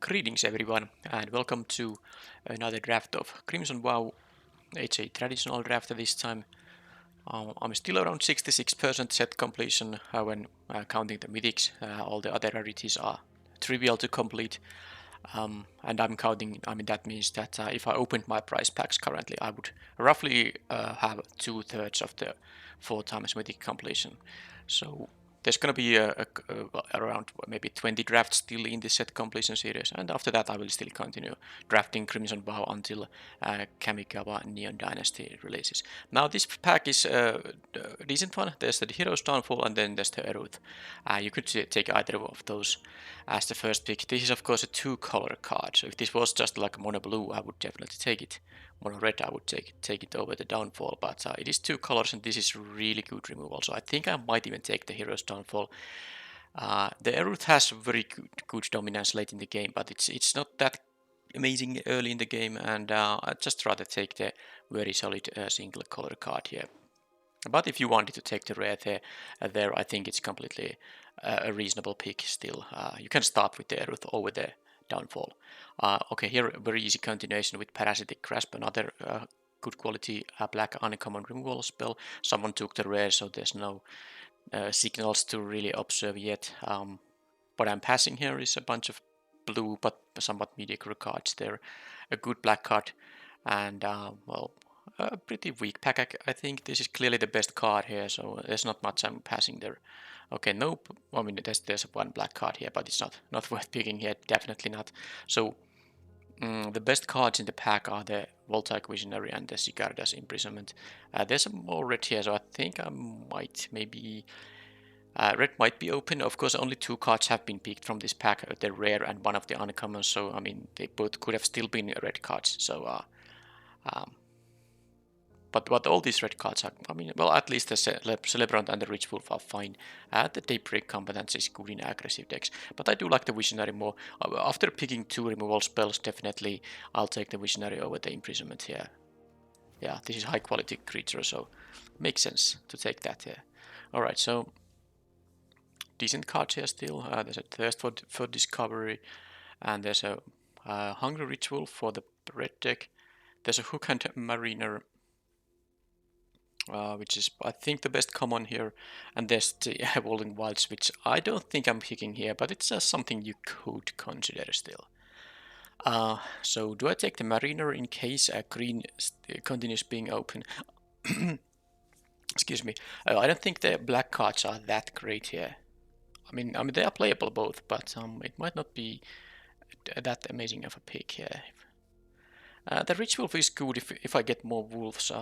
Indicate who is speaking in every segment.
Speaker 1: Greetings everyone and welcome to another draft of Crimson WoW. It's a traditional draft this time. I'm still around 66% set completion when counting the mythics. All the other rarities are trivial to complete. And I'm counting, that means that if I opened my prize packs currently, I would roughly have 2/3 of the 4 times mythic completion. So there's going to be around maybe 20 drafts still in this set completion series, and after that I will still continue drafting Crimson Vow until Kamigawa Neon Dynasty releases. Now this pack is a decent one. There's the Hero's Downfall and then there's the Eruth. You could take either of those as the first pick. This is of course a 2-color card, so if this was just like mono blue I would definitely take it. Mono red I would take it over the Downfall, but it is 2 colors and this is really good removal, so I think I might even take the Hero's Downfall. The Eruth has very good dominance late in the game, but it's not that amazing early in the game, and I'd just rather take the very solid single color card here. But if you wanted to take the rare there I think it's completely a reasonable pick still. You can start with the Eruth over the Downfall. Okay, here a very easy continuation with Parasitic Grasp, another good quality black uncommon removal spell. Someone took the rare, so there's no signals to really observe yet. What I'm passing here is a bunch of blue but somewhat mediocre cards. They're a good black card and well, a pretty weak pack. I think this is clearly the best card here, so there's not much I'm passing there. Okay, nope. I mean, there's one black card here, but it's not worth picking here. Definitely not. So the best cards in the pack are the Voltaic Visionary and the Sigarda's Imprisonment. There's some more red here, so I think I might maybe. Red might be open. Of course, only 2 cards have been picked from this pack, the rare and one of the uncommons. So I mean, they both could have still been red cards. So but all these red cards are, I mean, well, at least the Celebrant and the Rich Wolf are fine. The Daybreak competence is good in aggressive decks, but I do like the Visionary more. After picking 2 removal spells, definitely I'll take the Visionary over the Imprisonment here. Yeah, this is high quality creature, so makes sense to take that here. Alright, so decent cards here still. There's a Thirst for Discovery, and there's a Hungry Rich Wolf for the red deck. There's a Hookhand Mariner, which is, I think, the best common here. And there's the Evolving Wilds, which I don't think I'm picking here, but it's something you could consider still. So do I take the Mariner in case green continues being open? Excuse me. I don't think the black cards are that great here. I mean they are playable both, but it might not be that amazing of a pick here. The Rich Wolf is good if I get more wolves.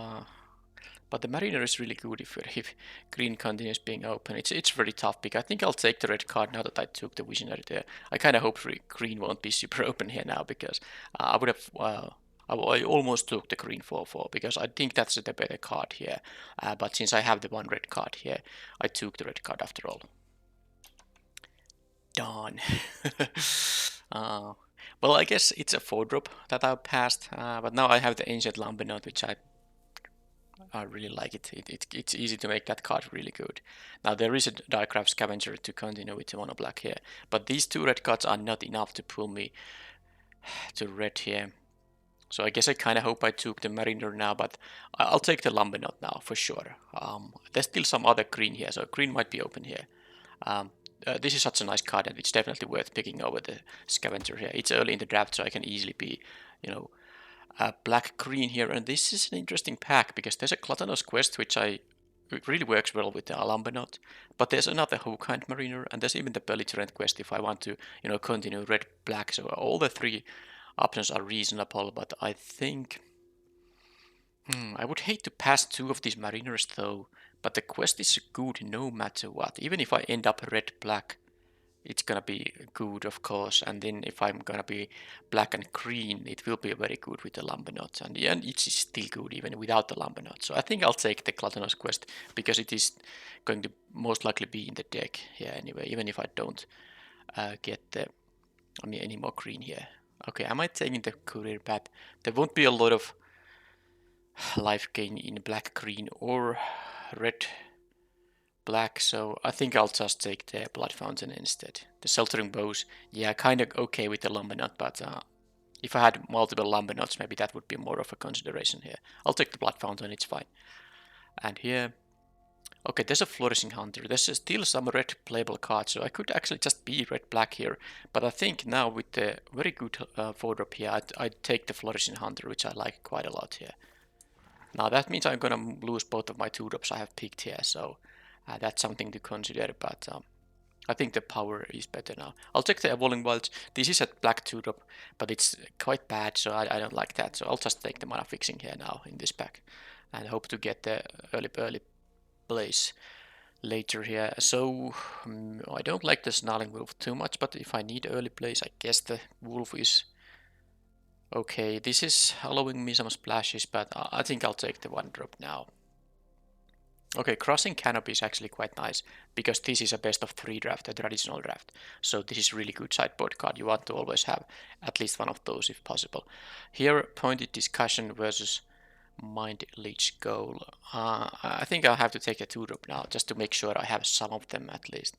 Speaker 1: But the Mariner is really good if green continues being open. It's very tough pick. I think I'll take the red card now that I took the Visionary there. I kind of hope green won't be super open here now, because I would have. I almost took the green 4/4 because I think that's the better card here. But since I have the one red card here, I took the red card after all. Darn. Well, I guess it's a 4-drop that I passed, but now I have the Ancient Lumbernote, which I really like it. It's easy to make that card really good. Now there is a Diecraft Scavenger to continue with the mono black here, but these 2 red cards are not enough to pull me to red here. So I guess I kind of hope I took the Mariner now, but I'll take the Lumbernote now for sure. There's still some other green here, so green might be open here. This is such a nice card, and it's definitely worth picking over the Scavenger here. It's early in the draft, so I can easily be, black-green here. And this is an interesting pack, because there's a Gluttonous Quest, which it really works well with the Lumbernote. But there's another Hookhand Mariner, and there's even the Belligerent Quest if I want to, continue red-black. So all the 3 options are reasonable, but I think... I would hate to pass 2 of these Mariners though, but the quest is good no matter what. Even if I end up red-black, it's gonna be good, of course, and then if I'm gonna be black and green, it will be very good with the Lumbernote, and yeah, it's still good even without the Lumbernote. So I think I'll take the Gluttonous Quest, because it is going to most likely be in the deck here anyway, even if I don't get any more green here. Okay, I might take in the Courier Path. There won't be a lot of life gain in black, green, or red black, so I think I'll just take the Blood Fountain instead. The Sheltering Bows, yeah, kind of okay with the Lumber Knot, but if I had multiple Lumber Knots, maybe that would be more of a consideration here. I'll take the Blood Fountain, it's fine. And here, okay, there's a Flourishing Hunter. There's still some red playable cards, so I could actually just be red-black here. But I think now with the very good 4-drop here, I'd take the Flourishing Hunter, which I like quite a lot here. Now that means I'm gonna lose both of my 2-drops I have picked here, so that's something to consider, but I think the power is better now. I'll take the Evolving Wilds. This is a black 2-drop, but it's quite bad, so I don't like that. So I'll just take the Mana Fixing here now in this pack, and hope to get the early place later here. So I don't like the Snarling Wolf too much, but if I need early place, I guess the Wolf is okay. This is allowing me some splashes, but I think I'll take the 1-drop now. Okay, Crossing Canopy is actually quite nice, because this is a best of 3 draft, a traditional draft. So this is really good sideboard card. You want to always have at least one of those if possible. Here, Pointed Discussion versus Mind Leech Goal. I think I'll have to take a 2-drop now, just to make sure I have some of them at least.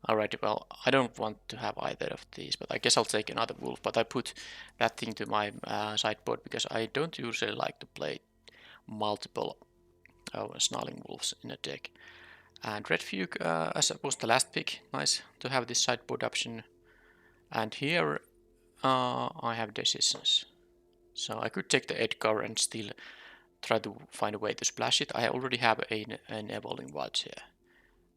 Speaker 1: Alright, well, I don't want to have either of these, but I guess I'll take another Wolf. But I put that thing to my sideboard, because I don't usually like to play multiple Snarling Wolves in a deck. And Red Fugue, I suppose the last pick. Nice to have this sideboard option. And here I have decisions. So I could take the Edgar and still try to find a way to splash it. I already have an Evolving Wilds here.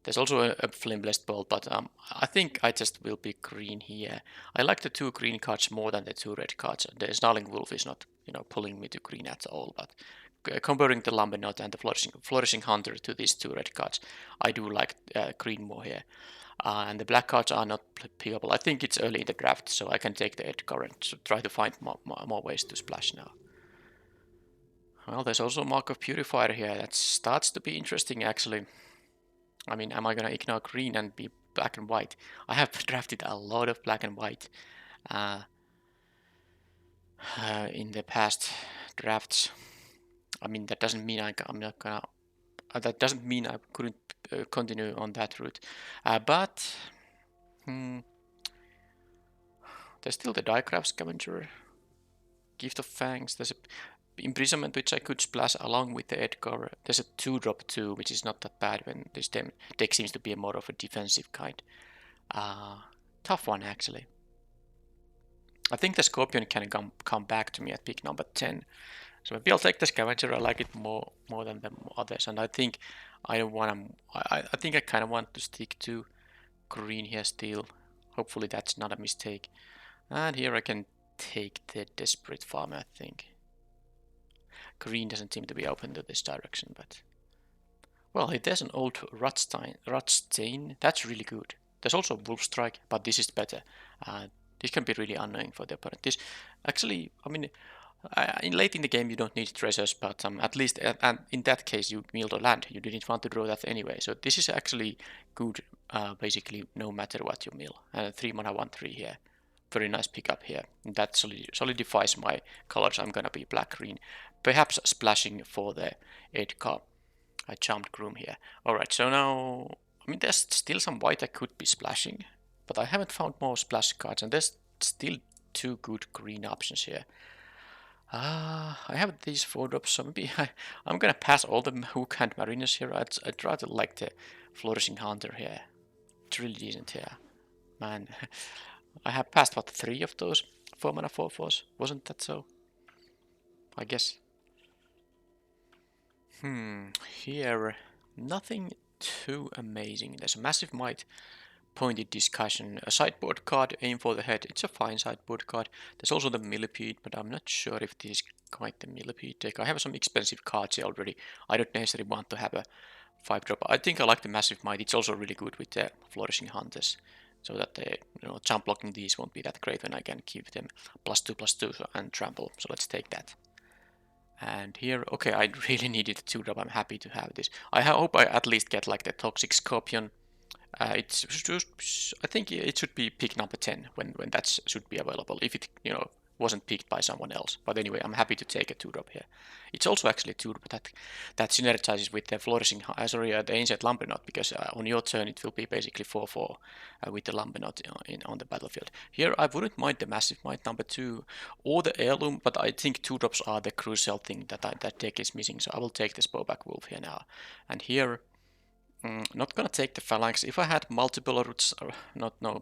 Speaker 1: There's also a Flame Blessed Bolt, but I think I just will pick green here. I like the 2 green cards more than the 2 red cards. The Snarling Wolf is not, pulling me to green at all, but comparing the Lumber Knot and the Flourishing Hunter to these 2 red cards, I do like green more here. And the black cards are not pickable. I think it's early in the draft, so I can take the Edgar and try to find more ways to splash now. Well, there's also Mark of Purifier here. That starts to be interesting, actually. I mean, am I gonna ignore green and be black and white? I have drafted a lot of black and white in the past drafts. I mean, that doesn't mean I'm not gonna. That doesn't mean I couldn't continue on that route. But there's still the Diecraft Scavenger, Gift of Fangs. There's a Imprisonment which I could splash along with the Edgar. There's a 2-drop too, which is not that bad when this deck seems to be more of a defensive kind. Tough one actually. I think the Scorpion can come back to me at pick number 10. So maybe I'll take the Scavenger. I like it more than the others, and I think I don't want to. I think I kind of want to stick to green here still. Hopefully that's not a mistake. And here I can take the Desperate Farmer, I think. Green doesn't seem to be open to this direction, but well, there's an old Rotstain. That's really good. There's also Wolf Strike, but this is better. This can be really annoying for the opponent. This actually, I mean, late in the game you don't need treasures, but at least and in that case you milled a land. You didn't want to draw that anyway, so this is actually good. Basically, no matter what you mill. And 3 mana 1/3 here. Very nice pickup here. That solidifies my colors. I'm gonna be black-green. Perhaps splashing for the Edgar. I jumped Groom here. Alright, so now, I mean, there's still some white I could be splashing, but I haven't found more splash cards, and there's still 2 good green options here. I have these 4-drops, so maybe I'm gonna pass all the Hook and Mariners here. I'd rather like the Flourishing Hunter here. It's really decent here. Man, I have passed, what, 3 of those 4 mana 4/4s? Wasn't that so? I guess. Here, nothing too amazing. There's a Massive Might, Pointed Discussion, a sideboard card, Aim for the Head. It's a fine sideboard card. There's also the Millipede, but I'm not sure if this is quite the Millipede deck. I have some expensive cards here already. I don't necessarily want to have a 5-drop. I think I like the Massive Might. It's also really good with the Flourishing Hunters, so that the jump blocking these won't be that great when I can give them +2/+2 and trample. So let's take that. And here, okay, I really needed a 2-drop. I'm happy to have this. I hope I at least get like the Toxic Scorpion. I think it should be pick number 10 when that should be available. If it wasn't picked by someone else. But anyway, I'm happy to take a 2-drop here. It's also actually a 2-drop that synergizes with the flourishing, the ancient lumberknot, because on your turn it will be basically 4/4 with the lumberknot on the battlefield. Here I wouldn't mind the massive might number 2 or the heirloom, but I think 2-drops are the crucial thing that deck is missing. So I will take the Spowback Wolf here now, and here. Not gonna take the phalanx. If I had multiple roots, or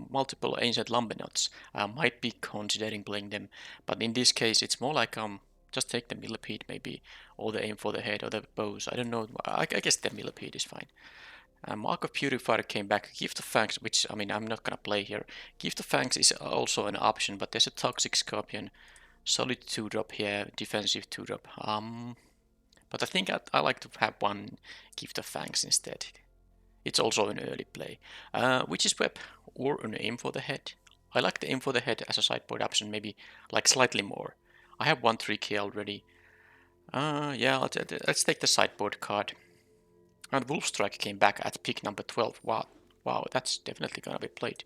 Speaker 1: multiple ancient lumberknots, I might be considering playing them. But in this case, it's more like just take the millipede maybe, or the aim for the head, or the bows. I don't know. I guess the millipede is fine. Mark of Purifier came back. Gift of Fangs, which I mean I'm not gonna play here. Gift of Fangs is also an option, but there's a Toxic Scorpion, solid 2-drop here, defensive 2-drop. But I think I like to have one Gift of Fangs instead. It's also an early play. Witch's Web or an aim for the head. I like the aim for the head as a sideboard option, maybe like slightly more. I have 1 3k already. Yeah, let's take the sideboard card. And Wolfstrike came back at pick number 12. Wow, that's definitely gonna be played.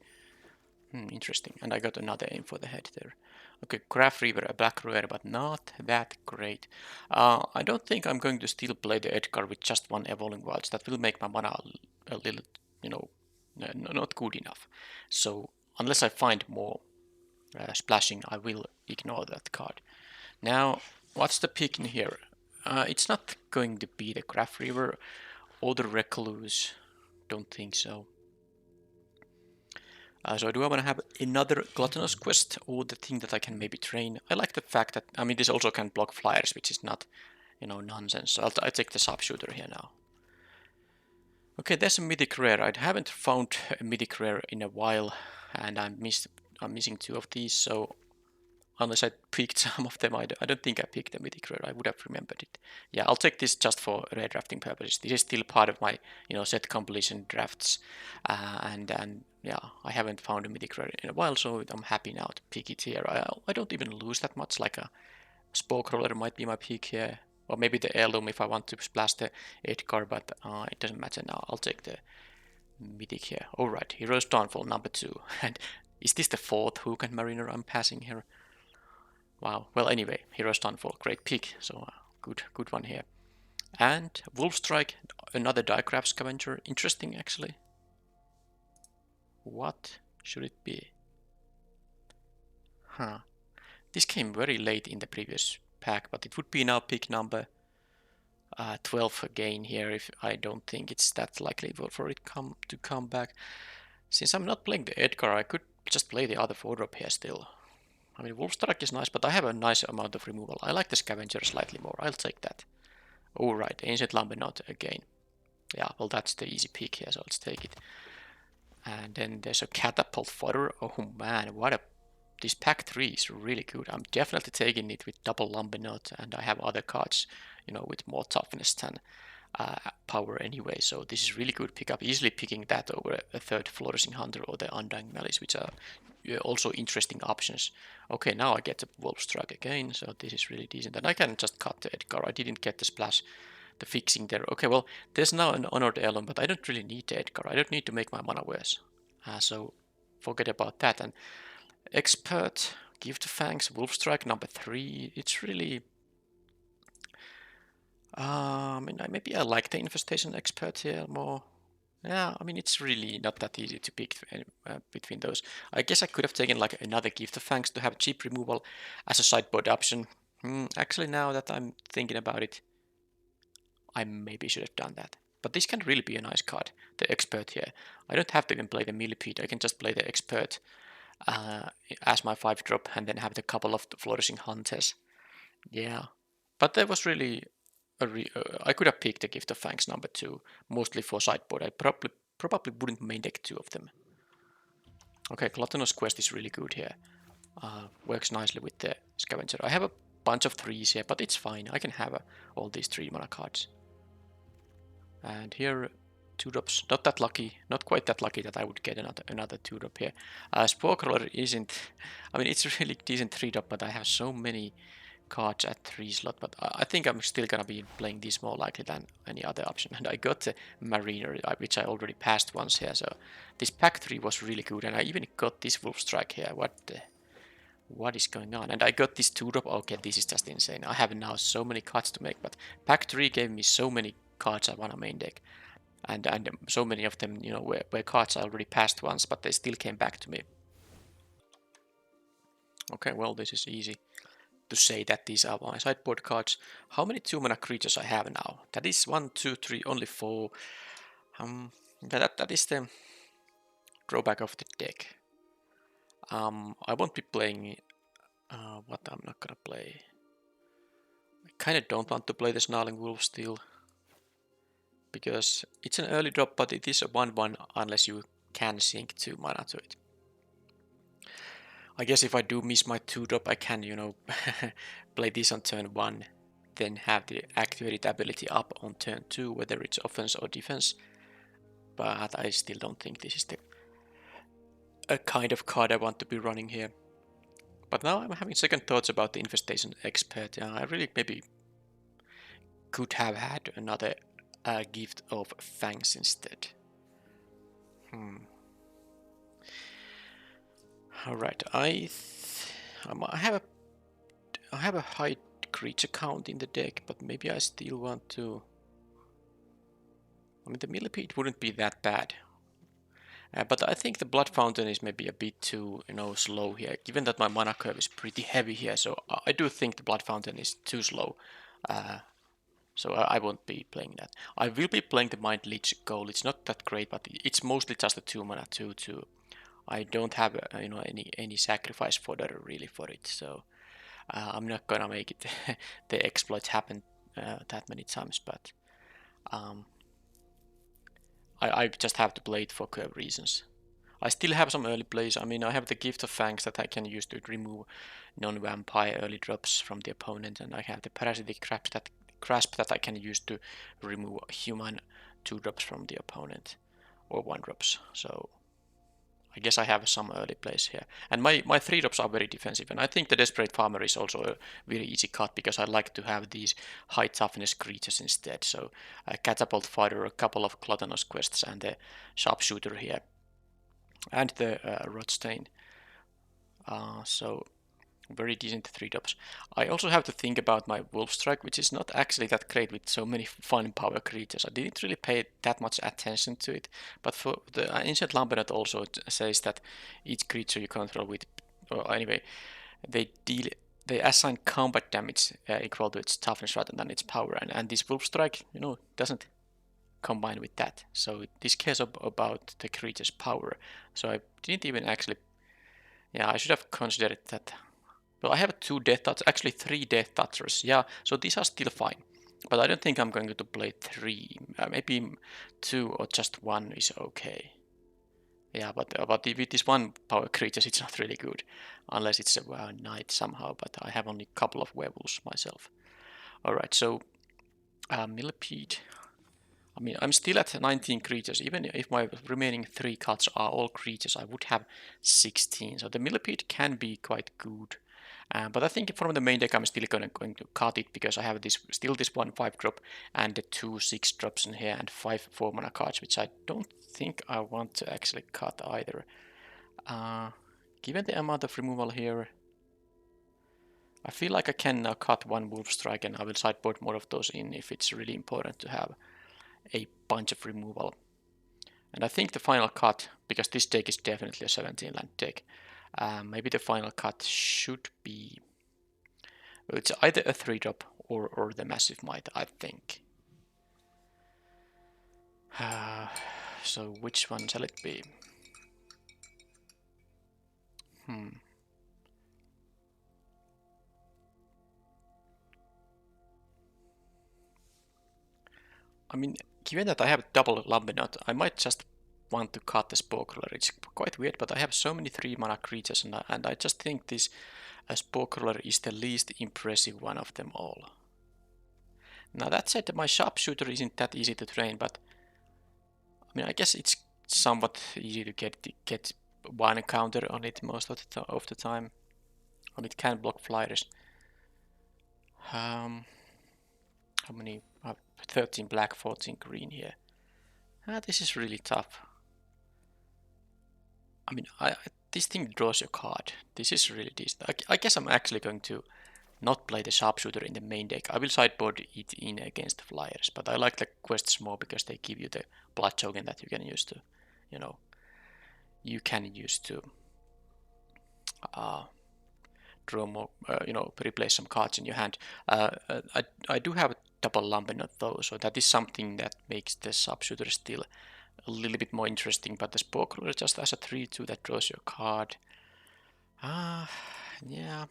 Speaker 1: Interesting. And I got another aim for the head there. Okay, Craft Reaver, a black rare, but not that great. I don't think I'm going to still play the Edgar with just 1 Evolving Wilds. That will make my mana a little, not good enough. So, unless I find more splashing, I will ignore that card. Now, what's the pick in here? It's not going to be the Craft Reaver or the Recluse. Don't think so. So do I want to have another Gluttonous Quest or the thing that I can maybe train? I like the fact that, I mean, this also can block flyers, which is not, nonsense. So I'll take the Sharpshooter here now. Okay, there's a Mythic Rare. I haven't found a Mythic Rare in a while, and I'm missing 2 of these, so unless I picked some of them, I don't think I picked a Mythic Rare. I would have remembered it. Yeah, I'll take this just for rare drafting purposes. This is still part of my, set completion drafts, and yeah, I haven't found a Mythic Rare in a while, so I'm happy now to pick it here. I don't even lose that much. Like a Spoke Roller might be my pick here, or maybe the Heirloom if I want to splash the Edgar, but it doesn't matter now. I'll take the Mythic here. Alright, Hero's Downfall number 2. And is this the 4th Hook and Mariner I'm passing here? Wow. Well, anyway, Hero's Downfall, great pick. So good one here. And Wolfstrike, another Diecraft Scavenger. Interesting, actually. What should it be? This came very late in the previous pack, but it would be now pick number 12 again here. If I don't think it's that likely for it to come back. Since I'm not playing the Edgar, I could just play the other 4-drop here still. I mean, Wolfstrike is nice, but I have a nice amount of removal. I like the Scavenger slightly more. I'll take that. Alright, Ancient Lumberknot again. Yeah, well, that's the easy pick here, so let's take it. And then there's a Catapult Fodder. Oh man, this pack 3 is really good. I'm definitely taking it with double Lumberknot, and I have other cards, with more toughness than power anyway. So this is really good pickup. Easily picking that over a 3rd Flourishing Hunter or the Undying Malice, which are also interesting options. Okay, now I get the Wolfstrike again, so this is really decent. And I can just cut the Edgar. I didn't get the splash, the fixing there. Okay, well, there's now an Honored Heirloom, but I don't really need the Edgar. I don't need to make my mana worse. So forget about that. And Expert, Gift of Fangs, Wolfstrike number 3. It's really... maybe I like the Infestation Expert here more. Yeah, I mean, it's really not that easy to pick between those. I guess I could have taken like another Gift of Fangs to have cheap removal as a sideboard option. Actually, now that I'm thinking about it, I maybe should have done that. But this can really be a nice card, the Expert here. I don't have to even play the Millipede. I can just play the Expert as my 5-drop and then have the couple of Flourishing Hunters. Yeah, but there was really I could have picked the Gift of Fangs number 2, mostly for sideboard. I probably wouldn't main deck 2 of them. Okay, Gluttonous Quest is really good here. Works nicely with the Scavenger. I have a bunch of 3s here, but it's fine. I can have all these 3 mana cards. And here, 2-drops. Not that lucky. Not quite that lucky that I would get another 2-drop here. Spore Roller isn't... I mean, it's a really decent 3-drop, but I have so many cards at 3 slot, but I think I'm still gonna be playing this more likely than any other option. And I got the Mariner, which I already passed once here, so this pack 3 was really good, and I even got this Wolfstrike here. What is going on? And I got this 2-drop. Okay, this is just insane. I have now so many cards to make, but pack 3 gave me so many cards I want to main deck. And so many of them, you know, were cards I already passed once, but they still came back to me. Okay, well, this is easy to say that these are my sideboard cards. How many 2-mana creatures I have now? That is 1, 2, 3, only 4. That is the drawback of the deck. I won't be playing what I'm not gonna play. I kinda don't want to play the Snarling Wolf still, because it's an early drop, but it is a 1/1 unless you can sink 2 mana to it. I guess if I do miss my 2-drop, I can, you know, play this on turn 1, then have the activated ability up on turn 2, whether it's offense or defense. But I still don't think this is the a kind of card I want to be running here. But now I'm having second thoughts about the Infestation Expert. I really maybe could have had another gift of Fangs instead. Alright, I have a high creature count in the deck, but maybe I still want to... I mean, the Millipede wouldn't be that bad. But I think the Blood Fountain is maybe a bit too, you know, slow here, given that my mana curve is pretty heavy here, so I do think the Blood Fountain is too slow. So I won't be playing that. I will be playing the Mind Leech Goal. It's not that great, but it's mostly just a 2-mana 2/2. I don't have you know, any sacrifice fodder really for it, so I'm not gonna make it the exploits happen that many times, but I just have to play it for curve reasons. I still have some early plays. I mean, I have the Gift of Fangs that I can use to remove non-vampire early drops from the opponent, and I have the Parasitic Grasp that I can use to remove human 2-drops from the opponent, or 1-drops. So I guess I have some early plays here. And my 3-drops are very defensive, and I think the Desperate Farmer is also a very easy cut, because I like to have these high toughness creatures instead. So a Catapult Fighter, a couple of Gluttonous Quests, and the Sharpshooter here, and the Rotstain. So very decent 3-drops. I also have to think about my Wolf Strike, which is not actually that great with so many fun power creatures. I didn't really pay that much attention to it, but for the Ancient Lambernet also says that each creature you control with, or anyway, they assign combat damage equal to its toughness rather than its power, and this Wolf Strike, you know, doesn't combine with that. So this cares about the creature's power. So I didn't even actually, yeah, I should have considered that. Well, I have 2 Death Touchers, actually 3 Death Touchers, yeah, so these are still fine. But I don't think I'm going to play 3, maybe 2 or just 1 is okay. Yeah, but with this 1 power creatures it's not really good, unless it's a knight somehow, but I have only a couple of werewolves myself. Alright, so Millipede. I mean, I'm still at 19 creatures. Even if my remaining 3 cards are all creatures, I would have 16. So the Millipede can be quite good. But I think from the main deck I'm still going to cut it, because I have still this 1 5-drop and the 2 6-drops in here and 5 4-mana cards, which I don't think I want to actually cut either. Given the amount of removal here, I feel like I can now cut 1 Wolf Strike, and I will sideboard more of those in if it's really important to have a bunch of removal. And I think the final cut, because this deck is definitely a 17 land deck, maybe the final cut should be, it's either a 3-drop or the Massive Might, I think. So which one shall it be? I mean, given that I have double Lumbinut, I might just want to cut the Spore Crawler. It's quite weird, but I have so many 3-mana creatures, and I just think this Spore Crawler is the least impressive one of them all. Now that said, my Sharpshooter isn't that easy to train, but I mean, I guess it's somewhat easy to get 1 counter on it most of the time. And it can block flyers. How many? 13 black, 14 green here. This is really tough. I mean, this thing draws a card. This is really decent. I guess I'm actually going to not play the sharpshooter in the main deck. I will sideboard it in against the flyers, but I like the quests more because they give you the blood token that you can use to, you know, draw more, replace some cards in your hand. I do have a double lumpen of those, so that is something that makes the sharpshooter still a little bit more interesting, but the Spore Crawler just has a 3-2 that draws your card. Yeah.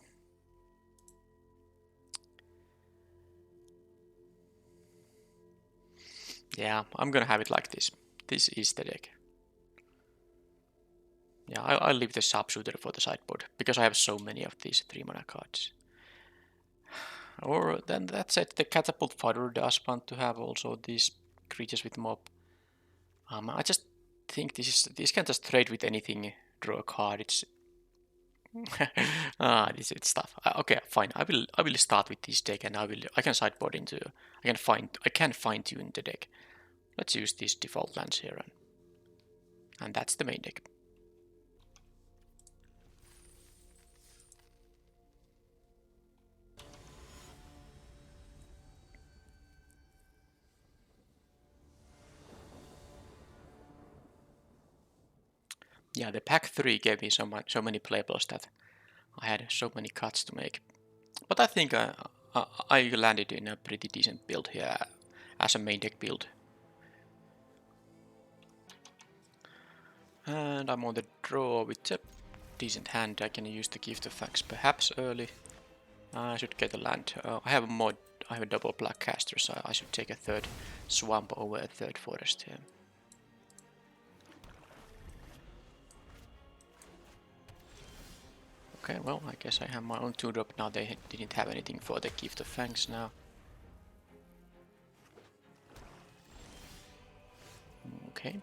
Speaker 1: Yeah, I'm gonna have it like this. This is the deck. Yeah, I'll leave the sharpshooter for the sideboard, because I have so many of these 3-mana cards. Or then that said, the Catapult Fighter does want to have also these creatures with mob. I just think this can just trade with anything, draw a card. It's this is tough. Okay, fine. I will start with this deck, and I can sideboard into. I can fine tune the deck. Let's use these default lands here, and that's the main deck. Yeah, the pack 3 gave me so many playables that I had so many cuts to make. But I think I landed in a pretty decent build here as a main deck build. And I'm on the draw with a decent hand. I can use the Gift of Thanks perhaps early. I should get a land. I have a mod. I have a double black caster, so I should take a third swamp over a third forest here. Okay, well, I guess I have my own 2-drop now. They didn't have anything for the Gift of Thanks now. Okay.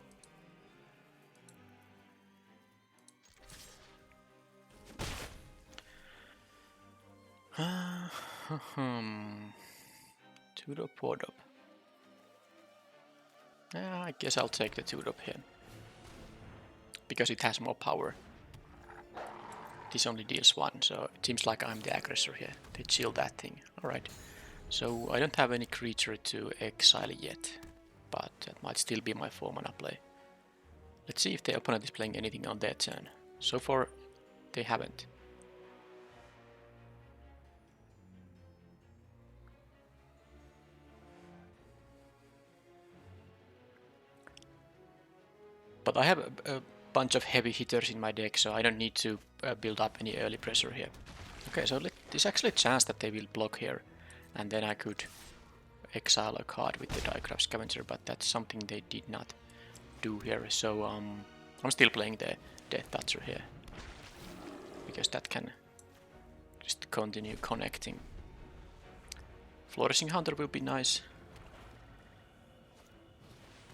Speaker 1: Two-drop, 4-drop. I guess I'll take the 2-drop here, because it has more power. This only deals 1, so it seems like I'm the aggressor here. They chill that thing. Alright. So I don't have any creature to exile yet, but that might still be my 4-mana play. Let's see if the opponent is playing anything on their turn. So far, they haven't. But I have a bunch of heavy hitters in my deck, so I don't need to build up any early pressure here. Okay, so there's actually a chance that they will block here, and then I could exile a card with the Diecraft Scavenger, but that's something they did not do here. So I'm still playing the Death Toucher here, because that can just continue connecting. Flourishing Hunter will be nice.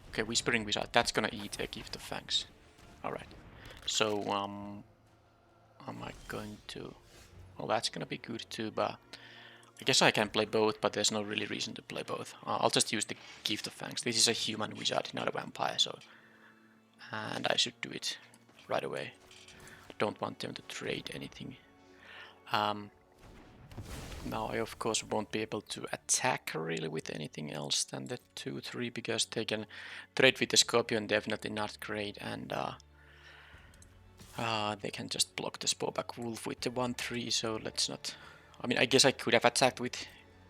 Speaker 1: Okay, Whispering Wizard, that's gonna eat a Gift of Thanks. Alright, so am I going to... Well, that's gonna be good too, but I guess I can play both, but there's no really reason to play both. I'll just use the Gift of Thanks. This is a human wizard, not a vampire, so... And I should do it right away. I don't want them to trade anything. Now I of course won't be able to attack really with anything else than the 2-3, because they can trade with the Scorpion, definitely not great, and they can just block the Sporeback Wolf with the 1-3, so let's not... I mean, I guess I could have attacked with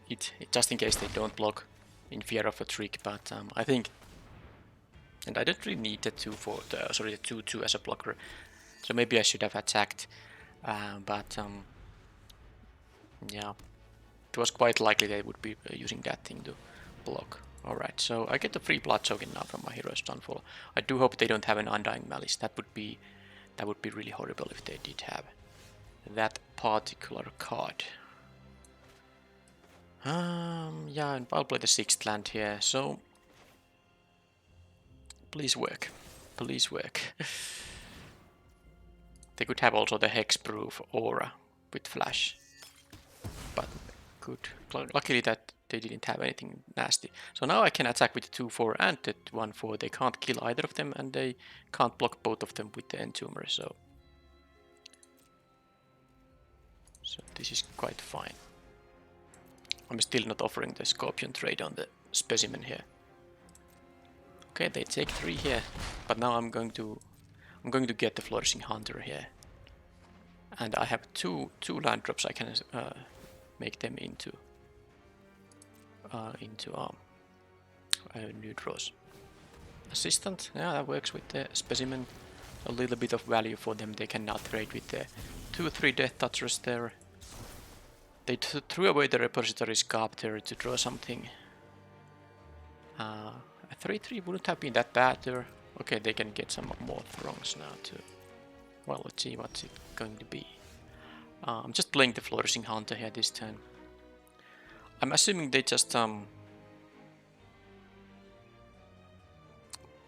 Speaker 1: it just in case they don't block in fear of a trick, but I think... And I don't really need the 2-2 as a blocker, so maybe I should have attacked, but yeah, it was quite likely they would be using that thing to block. Alright, so I get the free blood token now from my Hero's Downfall. I do hope they don't have an Undying Malice. That would be really horrible if they did have that particular card. Yeah, and I'll play the 6th land here, so please work. Please work. They could have also the Hexproof Aura with Flash. But good. Luckily that they didn't have anything nasty. So now I can attack with the 2-4 and the 1-4. They can't kill either of them, and they can't block both of them with the Entomber, so So this is quite fine. I'm still not offering the Scorpion trade on the specimen here. Okay, they take 3 here, but now I'm going to get the Flourishing Hunter here. And I have two land drops. I can make them into new draws. Assistant, yeah, that works with the specimen. A little bit of value for them. They can now trade with the 2-3 Death Touchers there. They threw away the Repository Scarp there to draw something. A 3-3 wouldn't have been that bad there. Okay, they can get some more Throngs now too. Well, let's see what's it going to be. I'm just playing the Flourishing Hunter here this time. I'm assuming they just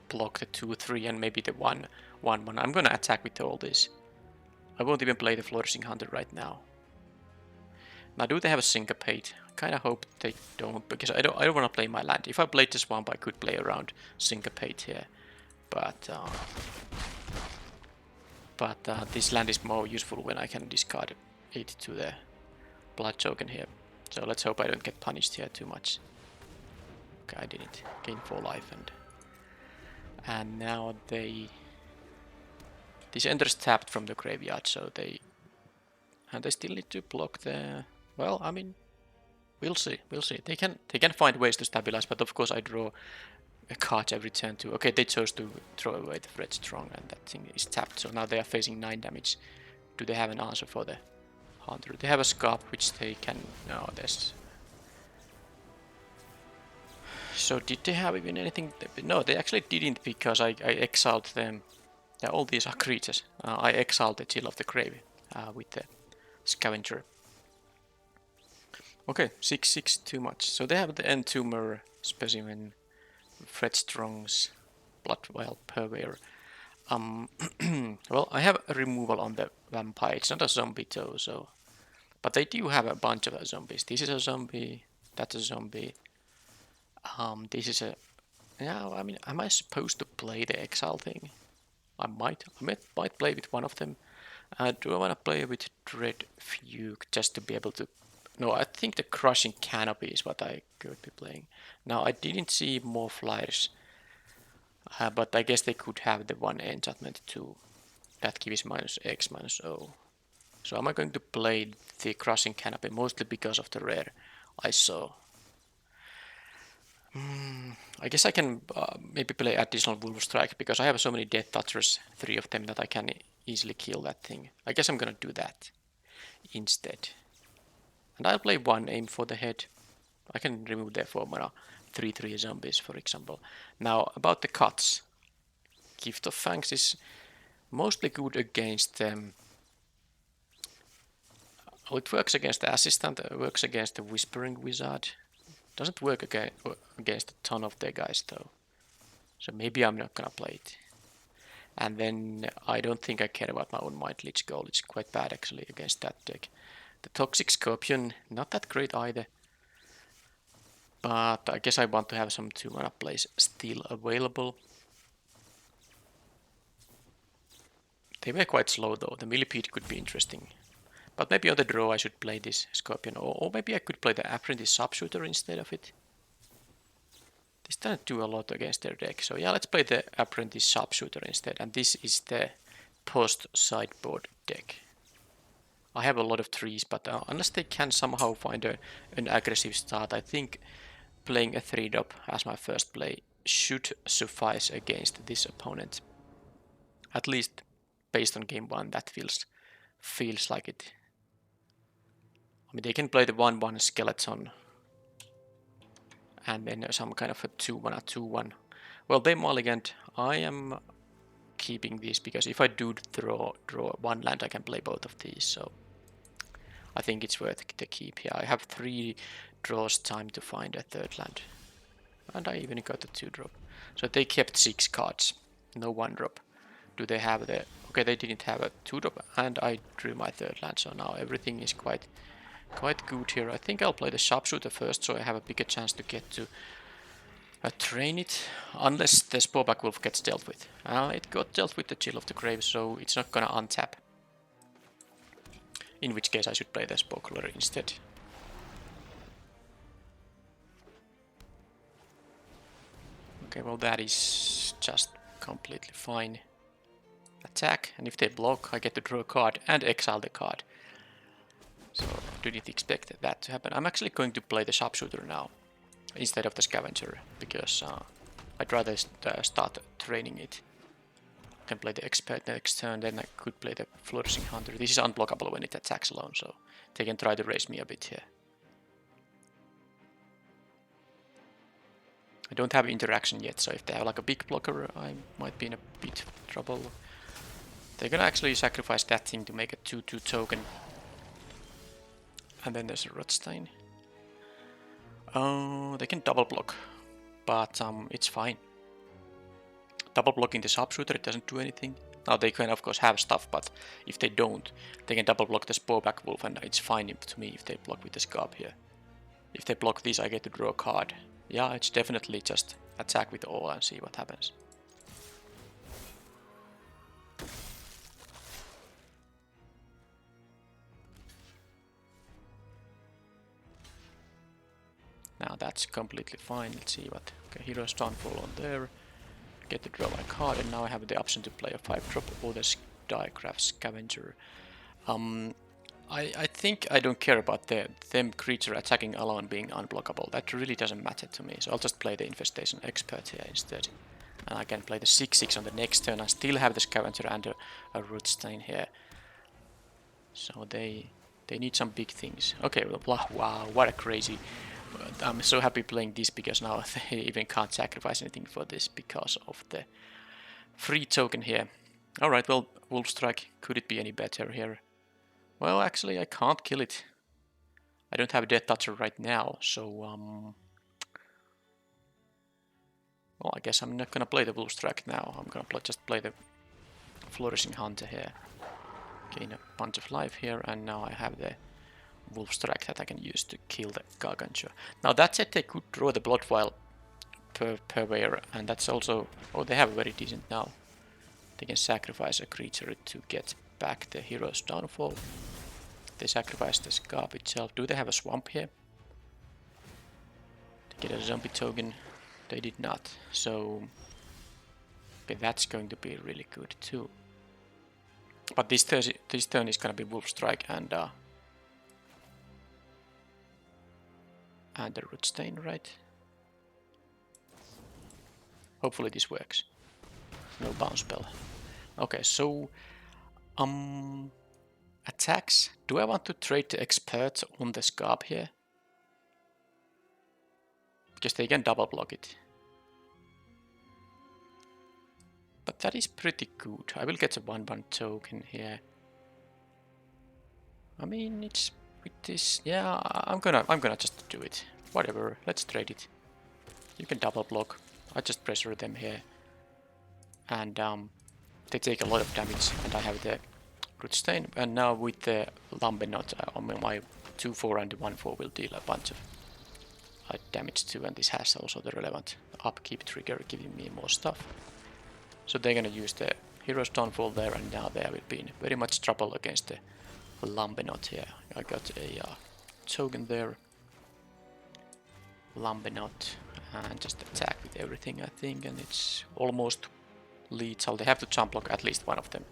Speaker 1: block the 2-3 and maybe the 1-1. I'm gonna attack with all this. I won't even play the Flourishing Hunter right now. Now, do they have a Syncopate? I kinda hope they don't, because I don't wanna play my land. If I played the Swamp, I could play around Syncopate here. But this land is more useful when I can discard it to the Blood Token here. So let's hope I don't get punished here too much. Okay, I didn't. Gain 4 life and now this enters tapped from the graveyard, so they still need to block the. Well, I mean, we'll see. They can find ways to stabilize, but of course I draw a card every turn too. Okay, they chose to throw away the Fred Strong, and that thing is tapped. So now they are facing 9 damage. Do they have an answer for the Hunter? They have a Scarp, which they can. No, there's. So did they have even anything? No, they actually didn't, because I exiled them. Yeah, all these are creatures. I exiled the Chill of the Grave with the Scavenger. Okay, 6/6 too much. So they have the Entomber, Specimen, Fred Strong's, Bloodwild Purveyor. Well, I have a removal on the Vampire. It's not a zombie though, so. But they do have a bunch of zombies. This is a zombie. That's a zombie. This is a. Yeah, I mean, am I supposed to play the Exile thing? I might play with one of them. Do I want to play with Dread Fugue just to be able to. No, I think the Crushing Canopy is what I could be playing. Now, I didn't see more flyers, but I guess they could have the one enchantment too. That gives -X, -O. So am I going to play the Crushing Canopy mostly because of the rare I saw? I guess I can maybe play additional Wolf Strike, because I have so many Death Touchers, 3 of them, that I can easily kill that thing. I guess I'm gonna do that instead. And I'll play 1 Aim for the Head. I can remove their 4 mana 3/3 zombies, for example. Now, about the cuts. Gift of Fangs is mostly good against them. Oh, it works against the Assistant, it works against the Whispering Wizard. Doesn't work against a ton of their guys though. So maybe I'm not gonna play it. And then I don't think I care about my own Mind Leech Gold. It's quite bad actually against that deck. The Toxic Scorpion, not that great either. But I guess I want to have some 2 mana plays still available. They were quite slow though. The Millipede could be interesting. But maybe on the draw I should play this Scorpion, or maybe I could play the Apprentice Sharpshooter instead of it. This doesn't do a lot against their deck, so yeah, let's play the Apprentice Sharpshooter instead, and this is the post-sideboard deck. I have a lot of trees, but unless they can somehow find an aggressive start, I think playing a 3-drop as my first play should suffice against this opponent. At least based on game 1, that feels like it. I mean, they can play the 1/1 Skeleton and then some kind of a 2-1 2-1. Well, they mulliganed. I am keeping these, because if I do draw 1 land, I can play both of these, so I think it's worth the keep here. I have 3 draws time to find a 3rd land, and I even got a 2-drop. So they kept 6 cards, no 1-drop. Do they have the... Okay, they didn't have a 2-drop, and I drew my 3rd land, so now everything is quite good here. I think I'll play the Sharpshooter first, so I have a bigger chance to get to train it, unless the Sporeback Wolf gets dealt with. It got dealt with the Chill of the Grave, so it's not gonna untap. In which case I should play the Spokeler instead. Okay, well that is just completely fine. Attack, and if they block, I get to draw a card and exile the card. So, didn't expect that to happen. I'm actually going to play the sharpshooter now, instead of the scavenger, because I'd rather start training it. I can play the expert next turn, then I could play the flourishing hunter. This is unblockable when it attacks alone, so they can try to raise me a bit here. I don't have interaction yet, so if they have like a big blocker, I might be in a bit of trouble. They're gonna actually sacrifice that thing to make a 2/2 token. And then there's a Rothstein. Oh, they can double block, but it's fine. Double blocking the sharpshooter, it doesn't do anything. Now they can of course have stuff, but if they don't, they can double block the Sporeback Wolf, and it's fine to me if they block with the Scarp here. If they block this, I get to draw a card. Yeah, it's definitely just attack with all and see what happens. Now that's completely fine. Let's see what. Okay, Hero's Downfall on there. Get to draw my card, and now I have the option to play a 5-drop or the Diagraph Scavenger. I think I don't care about them creature attacking alone being unblockable. That really doesn't matter to me. So I'll just play the Infestation Expert here instead. And I can play the 6/6 on the next turn. I still have the Scavenger and a Rootstein here. So they need some big things. Okay, well, wow, what a crazy. I'm so happy playing this because now they even can't sacrifice anything for this because of the free token here. Alright, well, Wolf Strike, could it be any better here? Well, actually, I can't kill it. I don't have a Death Toucher right now, so well, I guess I'm not gonna play the Wolf Strike now. I'm gonna just play the Flourishing Hunter here. Gain a bunch of life here, and now I have the Wolf Strike that I can use to kill the Gargantua. Now that said, they could draw the Blood Vial per wear, and that's also... Oh, they have a very decent now. They can sacrifice a creature to get back the Hero's Downfall. They sacrifice the Scarp itself. Do they have a Swamp here? To get a zombie token? They did not. So... okay, that's going to be really good too. But this turn is gonna be Wolf Strike and the Rootstein, right? Hopefully this works. No bounce spell. Okay, so attacks. Do I want to trade the Expert on the Scarp here? Because they can double block it. But that is pretty good. I will get a 1/1 token here. I mean, it's with this. Yeah, I'm gonna just do it. Whatever. Let's trade it. You can double block. I just pressure them here, and they take a lot of damage. And I have the Rootstein, and now with the Lambenot on my 2/4 and 1/4 will deal a bunch of damage too. And this has also the relevant upkeep trigger, giving me more stuff. So they're gonna use the Hero's Downfall there, and now they will be in very much trouble against the Lambenot here. I got a token there. Lambenot, and just attack with everything, I think, and it's almost lethal. They have to jump block at least one of them.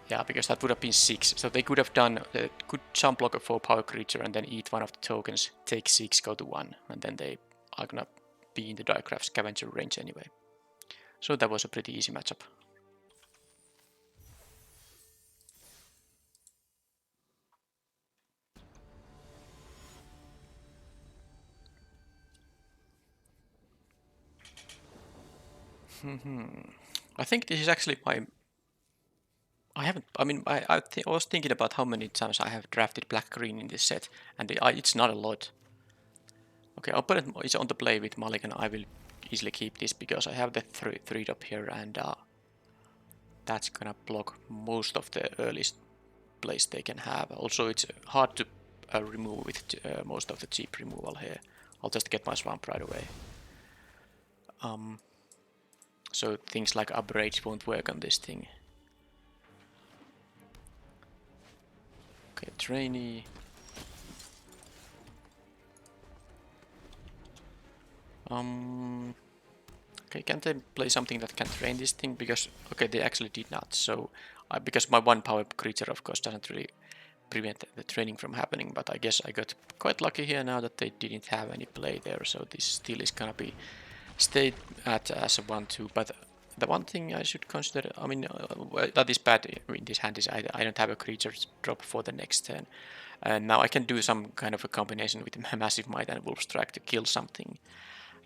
Speaker 1: Yeah, because that would have been 6. So they could have done a good jump block for power creature and then eat one of the tokens, take 6, go to 1, and then they are gonna be in the Diagraph Scavenger range anyway. So that was a pretty easy matchup. I think this is actually my... I was thinking about how many times I have drafted black-green in this set, and it's not a lot. Okay, opponent is on the play with Mulligan. I will easily keep this because I have the 3-drop here, and that's gonna block most of the earliest plays they can have. Also, it's hard to remove with most of the cheap removal here. I'll just get my Swamp right away. So things like Upgrade won't work on this thing. trainee. Okay, can't they play something that can train this thing? Because, okay, they actually did not. So, because my 1 power creature, of course, doesn't really prevent the training from happening. But I guess I got quite lucky here now that they didn't have any play there. So this still is gonna be stayed at as a 1-2. But the one thing I should consider, I mean, that is bad in this hand is I don't have a creature drop for the next turn. And now I can do some kind of a combination with Massive Might and Wolf Strike to kill something.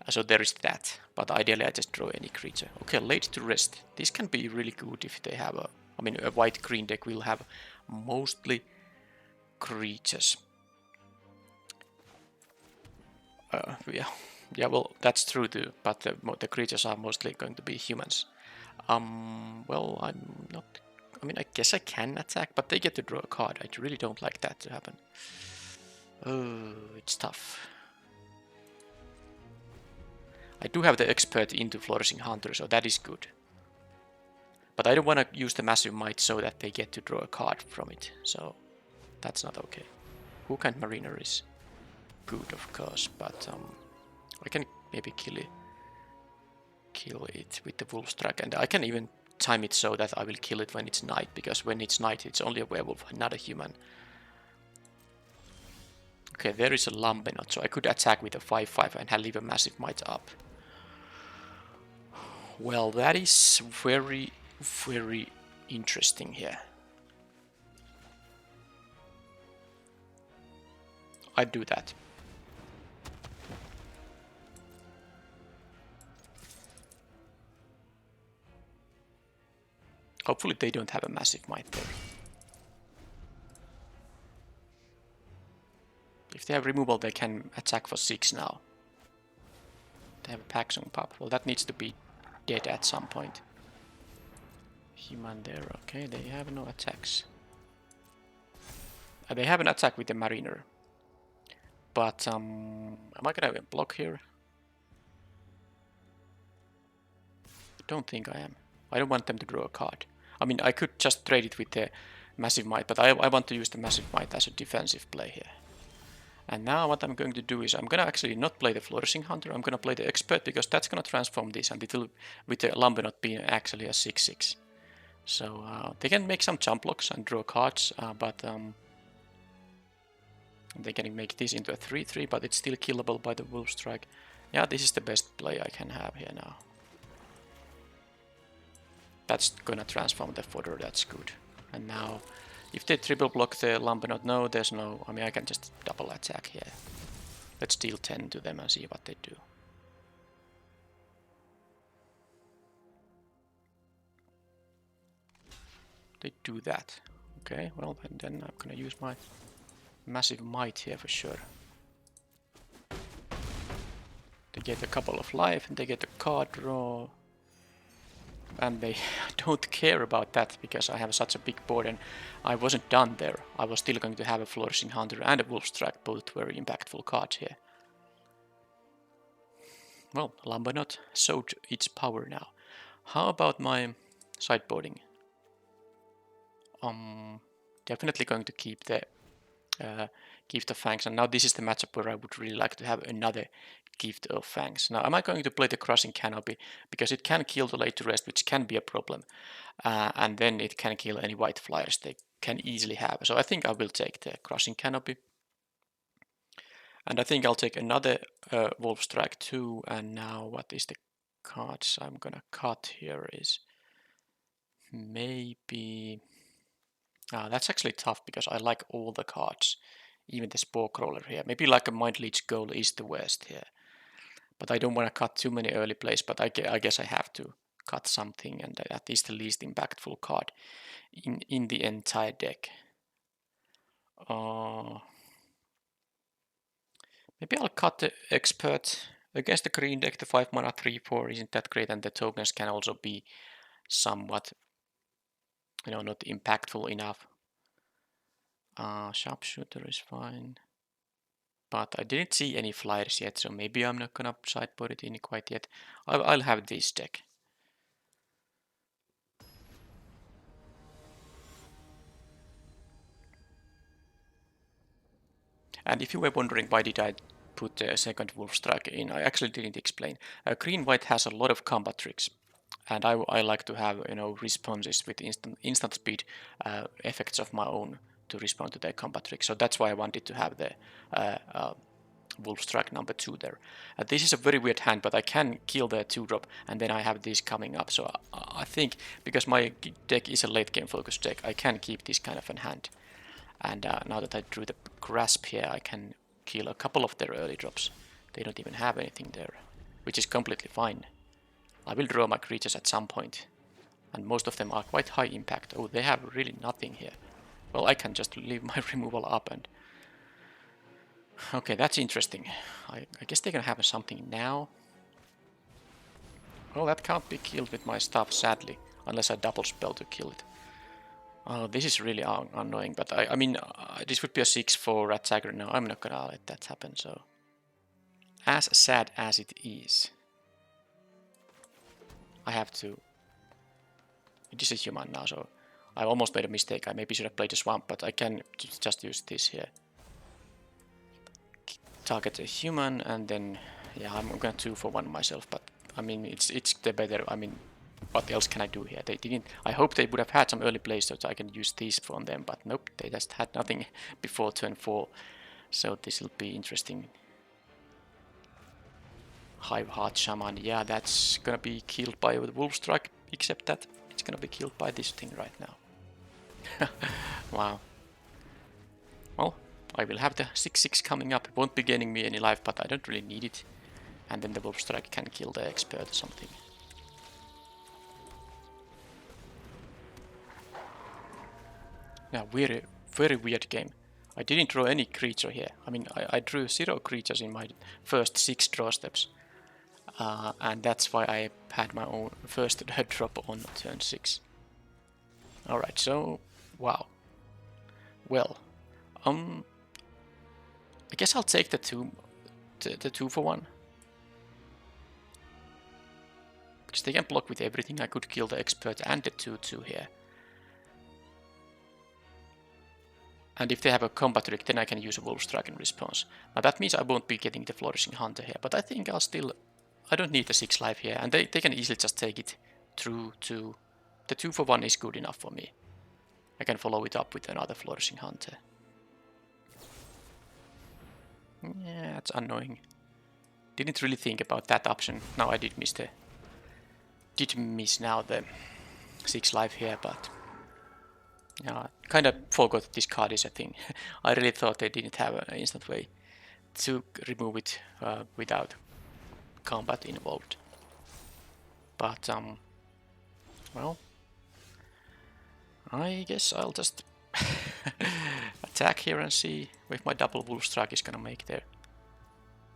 Speaker 1: So there is that, but ideally I just draw any creature. Okay, Late to Rest. This can be really good if they have a... I mean, a white-green deck will have mostly creatures. Yeah, well, that's true too, but the creatures are mostly going to be humans. Well, I'm not... I mean, I guess I can attack, but they get to draw a card. I really don't like that to happen. Oh, it's tough. I do have the expert into Flourishing Hunter, so that is good. But I don't want to use the Massive Might so that they get to draw a card from it, so that's not okay. Hook and Mariner is good, of course, but I can maybe kill it with the Wolf Strike, and I can even time it so that I will kill it when it's night, because when it's night it's only a werewolf and not a human. Okay, there is a Lambenot, so I could attack with a 5-5 and leave a Massive Might up. Well, that is very, very interesting here. I'd do that. Hopefully they don't have a Massive Might there. If they have removal, they can attack for 6 now. They have a Paxung Pup. Well, that needs to be dead at some point. Human there, okay, they have no attacks. They have an attack with the Mariner. But, am I gonna block here? I don't think I am. I don't want them to draw a card. I mean, I could just trade it with the Massive Might, but I want to use the Massive Might as a defensive play here. And now what I'm going to do is I'm gonna actually not play the Flourishing Hunter, I'm gonna play the Expert, because that's gonna transform this, and it will, with the Lambenot being actually a 6-6. So they can make some jump blocks and draw cards, but they can make this into a 3-3, but it's still killable by the Wolf Strike. Yeah, this is the best play I can have here now. That's gonna transform the fodder, that's good. And now, if they triple block the Lambenot, no, there's no... I mean, I can just double attack here. Let's deal 10 to them and see what they do. They do that. Okay, well, and then I'm gonna use my Massive Might here for sure. They get a couple of life, and they get a card draw. And they don't care about that, because I have such a big board and I wasn't done there. I was still going to have a Flourishing Hunter and a Wolf Strike, both very impactful cards here. Well, Lambenot showed its power now. How about my sideboarding? Definitely going to keep the Fangs, and now this is the matchup where I would really like to have another Gift of Fangs. Now, am I going to play the Crushing Canopy? Because it can kill the Late to Rest, which can be a problem. And then it can kill any white flyers they can easily have. So I think I will take the Crushing Canopy. And I think I'll take another Wolf Strike too. And now what is the cards I'm gonna cut here is maybe... that's actually tough, because I like all the cards. Even the Spore Crawler here. Maybe like a Mind Leech Goal is the worst here. But I don't want to cut too many early plays, but I guess I have to cut something, and that is the least impactful card in the entire deck. Maybe I'll cut the Expert. Against the green deck, the 5 mana 3-4 isn't that great, and the Toughness can also be somewhat, you know, not impactful enough. Sharpshooter is fine. But I didn't see any flyers yet, so maybe I'm not gonna sideboard it in quite yet. I'll have this deck. And if you were wondering why did I put a second Wolf Strike in, I actually didn't explain. Green-white has a lot of combat tricks, and I like to have responses with instant speed effects of my own to respond to their combat tricks. So that's why I wanted to have the Wolf Strike number 2 there. This is a very weird hand, but I can kill the 2-drop, and then I have this coming up. So I think, because my deck is a late game focused deck, I can keep this kind of in hand. And now that I drew the Grasp here, I can kill a couple of their early drops. They don't even have anything there, which is completely fine. I will draw my creatures at some point, and most of them are quite high impact. Oh, they have really nothing here. Well, I can just leave my removal up and... Okay, that's interesting. I guess they're gonna have something now. Well, that can't be killed with my stuff, sadly, unless I double spell to kill it. Oh, this is really annoying, but I mean, this would be a 6-4 attacker now. I'm not gonna let that happen, so... As sad as it is, I have to... It is a human now, so I almost made a mistake. I maybe should have played a swamp, but I can just use this here. Target a human, and then... Yeah, I'm gonna 2-for-1 myself, but I mean, it's the better... I mean, what else can I do here? They didn't... I hope they would have had some early plays so I can use these from them, but nope, they just had nothing before turn 4. So this will be interesting. Hive Heart Shaman, yeah, that's gonna be killed by the Wolf Strike, except that it's gonna be killed by this thing right now. Wow. Well, I will have the 6-6 coming up. It won't be gaining me any life, but I don't really need it. And then the Wolf Strike can kill the Expert or something. Yeah, very weird game. I didn't draw any creature here. I mean, I drew 0 creatures in my first 6 draw steps. And that's why I had my own first drop on turn 6. Alright, so... Wow. Well... I guess I'll take the 2-for-1. Because they can block with everything. I could kill the Expert and the 2-2 here. And if they have a combat trick, then I can use a Wolf Strike in response. Now that means I won't be getting the Flourishing Hunter here, but I think I'll still... I don't need the 6 life here, and they can easily just take it through to... The 2-for-1 is good enough for me. I can follow it up with another Flourishing Hunter. Yeah, that's annoying. Didn't really think about that option. Now I did miss now the 6 life here, but... Yeah, I kind of forgot that this card is a thing. I really thought they didn't have an instant way to remove it without combat involved. But, well, I guess I'll just attack here and see if my double Wolf Strike is gonna make their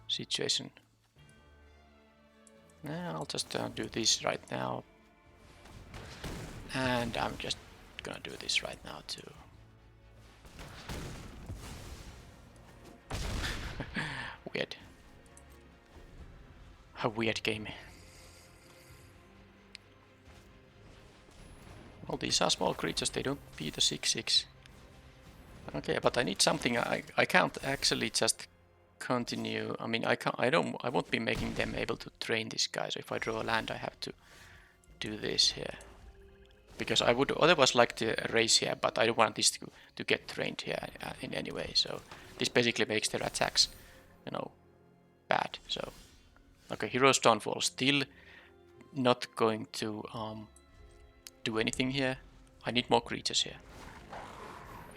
Speaker 1: situation. I'll just do this right now. And I'm just gonna do this right now too. Weird. A weird game. Well, these are small creatures, they don't beat a 6-6. Okay, but I need something. I can't actually just continue. I mean, I won't be making them able to train this guy. So if I draw a land, I have to do this here. Because I would otherwise like to raise here, but I don't want this to get trained here in any way. So this basically makes their attacks, bad. So, okay, Hero's Downfall, still not going to do anything here. I need more creatures here.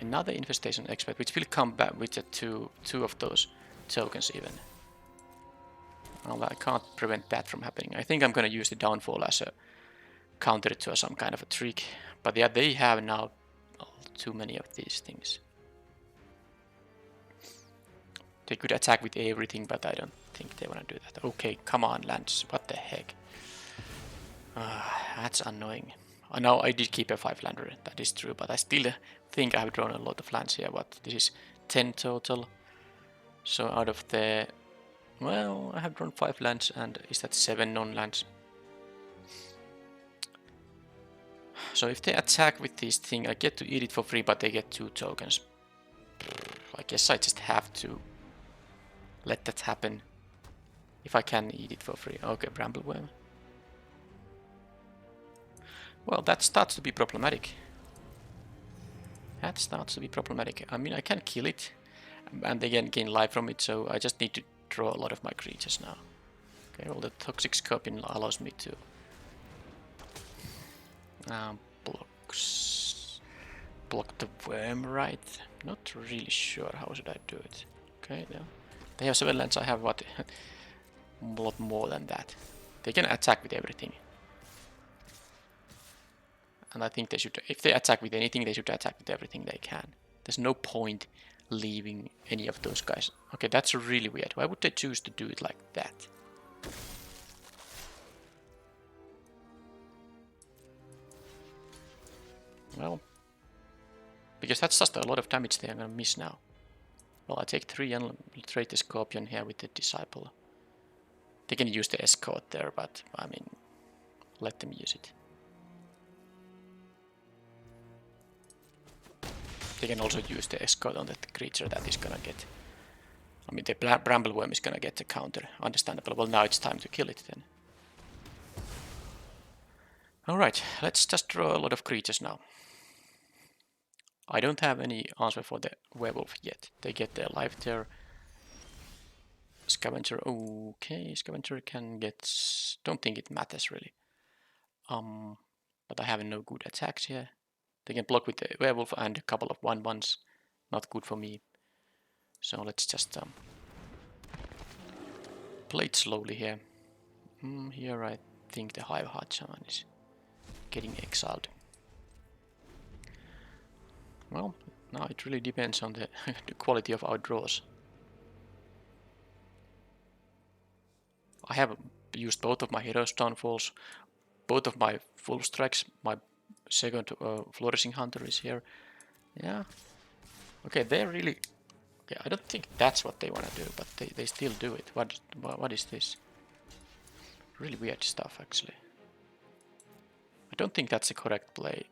Speaker 1: Another Infestation Expert, which will come back with the two of those tokens even. Well, I can't prevent that from happening. I think I'm going to use the Downfall as a counter to some kind of a trick. But yeah, they have now too many of these things. They could attack with everything, but I don't think they want to do that. Okay, come on, lands. What the heck? That's annoying. I know I did keep a 5-lander, that is true, but I still think I've drawn a lot of lands here. What? This is 10 total. So out of the... Well, I have drawn 5 lands, and is that 7 non-lands? So if they attack with this thing, I get to eat it for free, but they get 2 tokens. I guess I just have to let that happen. If I can eat it for free. Okay, Brambleworm. Well, that starts to be problematic. That starts to be problematic. I mean, I can kill it, and again gain life from it, so I just need to draw a lot of my creatures now. Okay, well, the Toxic Scorpion allows me to block the worm, right? Not really sure how should I do it. Okay, no. They have 7 lands, I have what? A lot more than that. They can attack with everything. And I think they should, if they attack with anything, they should attack with everything they can. There's no point leaving any of those guys. Okay, that's really weird. Why would they choose to do it like that? Well, because that's just a lot of damage they are gonna miss now. Well, I take 3 and trade the Scorpion here with the Disciple. They can use the Escort there, but I mean, let them use it. They can also use the Escort on that creature that is gonna get... I mean, the Brambleworm is gonna get the counter. Understandable. Well, now it's time to kill it then. Alright, let's just draw a lot of creatures now. I don't have any answer for the werewolf yet. They get their life there. Scavenger, okay, Scavenger can get... Don't think it matters really. But I have no good attacks here. They can block with the werewolf and a couple of 1/1s. Not good for me. So let's just play it slowly here. Here I think the Hive Heart Shaman is getting exiled. Well, now it really depends on the, the quality of our draws. I have used both of my Hero's Downfalls, both of my full strikes, my second Flourishing Hunter is here. Yeah. Okay, they're really... Okay, I don't think that's what they want to do, but they still do it. What is this? Really weird stuff, actually. I don't think that's a correct play.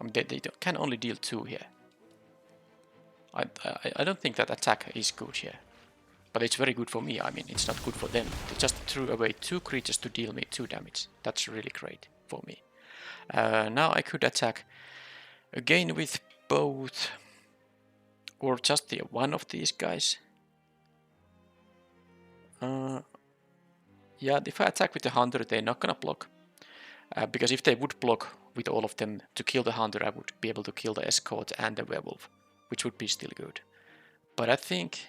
Speaker 1: I mean, they can only deal 2 here. I don't think that attack is good here. But it's very good for me. I mean, it's not good for them. They just threw away 2 creatures to deal me 2 damage. That's really great for me. Now I could attack again with both, or just the one of these guys. Yeah, if I attack with the Hunter, they're not gonna block. Because if they would block with all of them to kill the Hunter, I would be able to kill the Escort and the Werewolf, which would be still good. But I think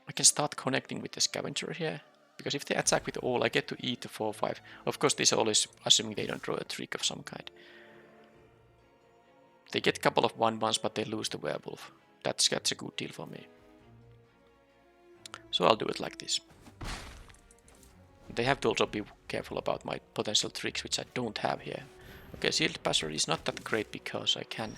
Speaker 1: I can start connecting with the Scavenger here, because if they attack with all, I get to eat the 4/5. Of course, this all is assuming they don't draw a trick of some kind. They get a couple of 1/1s, but they lose the Werewolf. That's a good deal for me. So I'll do it like this. They have to also be careful about my potential tricks, which I don't have here. Okay, Shield Passer is not that great because I can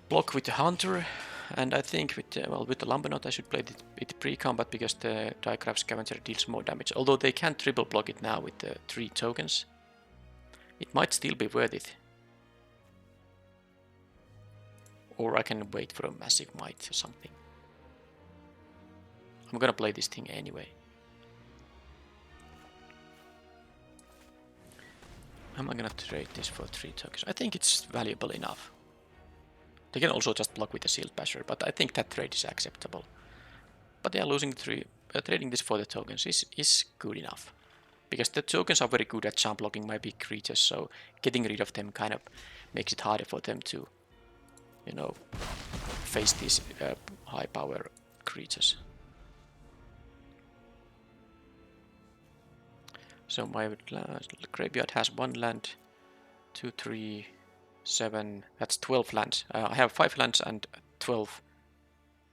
Speaker 1: block with the Hunter, and I think with the Lumberknot I should play it pre-combat because the Diecraft Scavenger deals more damage. Although they can triple block it now with the 3 tokens, it might still be worth it. Or I can wait for a Massive Might or something. I'm gonna play this thing anyway. Am I gonna trade this for 3 tokens? I think it's valuable enough. They can also just block with the Shield Basher, but I think that trade is acceptable. But they are losing 3. Trading this for the tokens is good enough. Because the tokens are very good at jump blocking my big creatures, so getting rid of them kind of makes it harder for them to, you know, face these high power creatures. So my graveyard has 1 land, 2, 3, 7, that's 12 lands. I have 5 lands and 12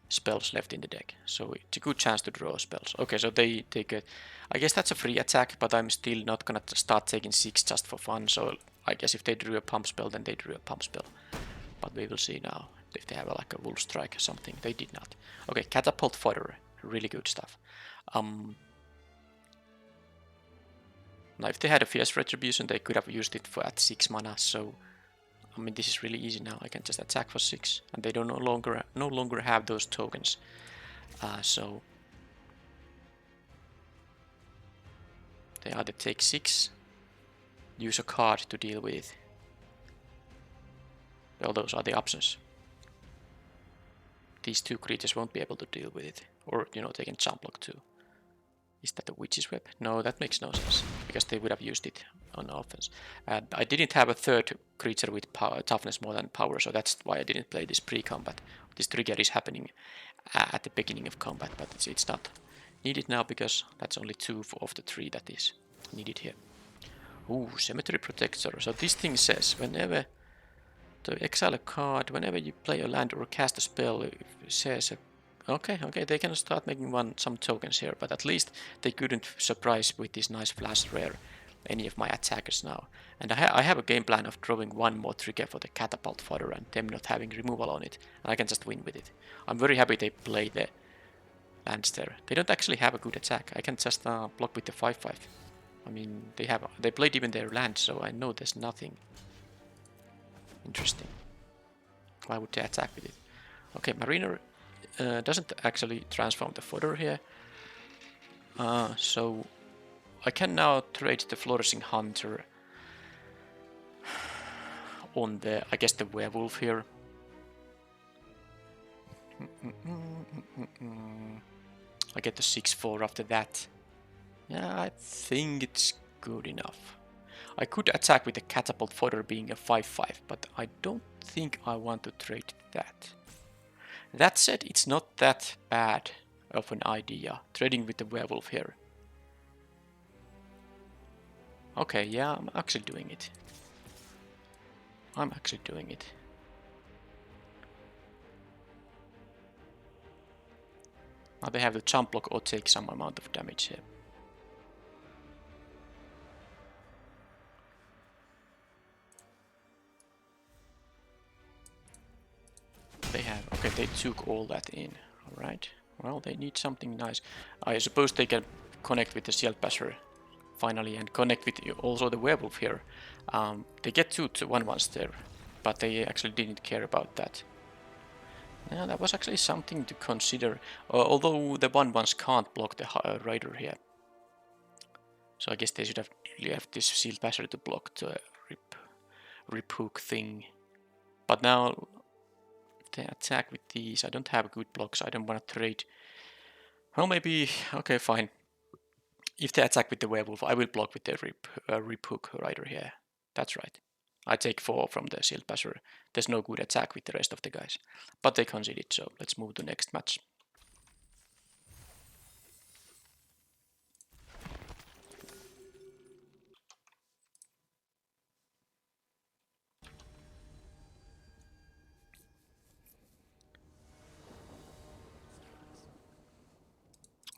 Speaker 1: spells left in the deck, so it's a good chance to draw spells. Okay, so they take a... I guess that's a free attack, but I'm still not gonna start taking 6 just for fun, so I guess if they drew a pump spell, then they drew a pump spell. But we will see now if they have like a Wolf Strike or something. They did not. Okay, Catapult Fodder, really good stuff. Now if they had a Fierce Retribution, they could have used it for at 6 mana, so I mean this is really easy now. I can just attack for 6, and they don't no longer have those tokens. So they either take 6, use a card to deal with it. Well, those are the options. These 2 creatures won't be able to deal with it, or you know, they can jump block too. Is that a Witch's Web? No, that makes no sense, because they would have used it on offense. I didn't have a 3rd creature with toughness more than power, so that's why I didn't play this pre-combat. This trigger is happening at the beginning of combat, but it's not needed now, because that's only 2 of the 3 that is needed here. Ooh, Cemetery Protector. So this thing says, whenever to exile a card, whenever you play a land or cast a spell, it says okay, they can start making some tokens here, but at least they couldn't surprise with this nice flash rare any of my attackers now. And I have a game plan of drawing 1 more trigger for the catapult fodder and them not having removal on it, and I can just win with it. I'm very happy they play the lands there. They don't actually have a good attack. I can just block with the 5/5. I mean, they played even their land, so I know there's nothing interesting. Why would they attack with it? Okay, Mariner doesn't actually transform the fodder here. So I can now trade the Flourishing Hunter on the, I guess, the werewolf here. I get the 6/4 after that. Yeah, I think it's good enough. I could attack with the catapult fodder being a 5/5, but I don't think I want to trade that. That said, it's not that bad of an idea, trading with the werewolf here. Okay, yeah, I'm actually doing it. Now they have to jump block or take some amount of damage here. They have, okay, they took all that in. Alright, well, they need something nice. I suppose they can connect with the Shield Basher finally and connect with also the werewolf here. They get 2 1/1s there, but they actually didn't care about that. Yeah, that was actually something to consider, although the 1/1s can't block the rider here. So I guess they should have left this Shield Basher to block the rip hook thing. But now if they attack with these, I don't have good blocks, I don't want to trade. Well, maybe, okay, fine. If they attack with the werewolf, I will block with the rip hook rider here. That's right. I take 4 from the Shield Basher. There's no good attack with the rest of the guys. But they conceded, so let's move to next match.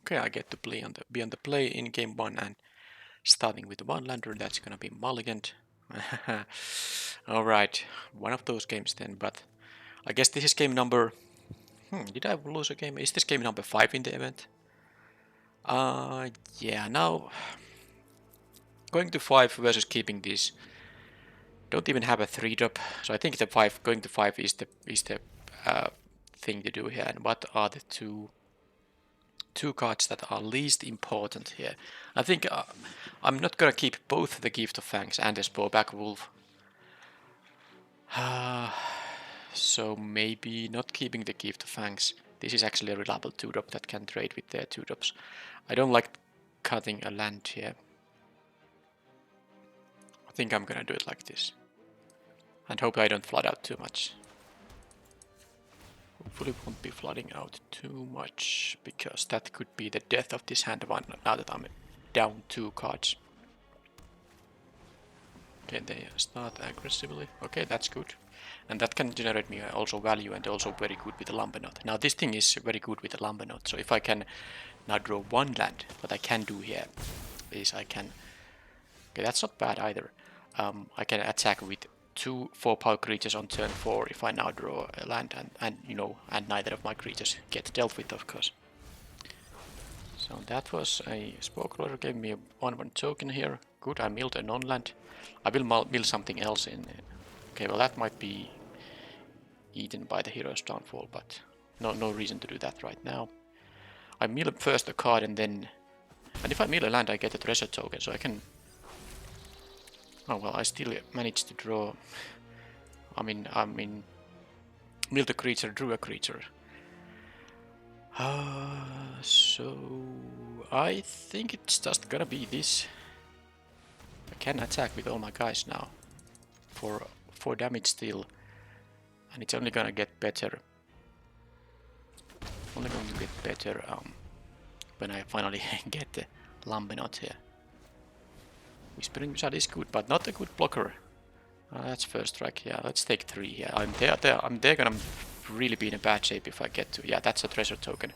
Speaker 1: Okay, I get to be on the play in game 1 and starting with the 1 lander, that's gonna be mulliganed. Alright, one of those games then, but I guess this is game number... did I lose a game? Is this game number 5 in the event? Yeah, now... Going to 5 versus keeping this. Don't even have a 3-drop, so I think the 5 going to 5 is the thing to do here. And what are the two cards that are least important here? I think I'm not gonna keep both the Gift of Fangs and the Sporeback Wolf. So maybe not keeping the Gift of Fangs. This is actually a reliable 2-drop that can trade with their 2-drops. I don't like cutting a land here. I think I'm gonna do it like this. And hope I don't flood out too much. Hopefully won't be flooding out too much, because that could be the death of this hand one now that I'm down 2 cards. Okay, they start aggressively. Okay, that's good. And that can generate me also value and also very good with the Lumber Knot. Now this thing is very good with the Lumber Knot, so if I can now draw 1 land, what I can do here is I can... Okay, that's not bad either. I can attack with 2 4-power creatures on turn 4 if I now draw a land and you know, and neither of my creatures get dealt with, of course. So that was a Spoke Roller, gave me a 1/1 token here. good. I milled a non-land. I will mill something else in. Okay, well that might be eaten by the hero's downfall, but no reason to do that right now. I mill first a card and then... And if I mill a land, I get a treasure token, so I can... Oh well, I still managed to draw... I mean, milled a creature, drew a creature. So... I think it's just gonna be this. I can attack with all my guys now. For 4 damage still. And it's only gonna get better. Only going to get better when I finally get the Lambenot here. Whispering Wizard is good, but not a good blocker. That's first strike. Yeah, let's take 3 here. I'm there gonna really be in a bad shape if I get to. Yeah, that's a treasure token.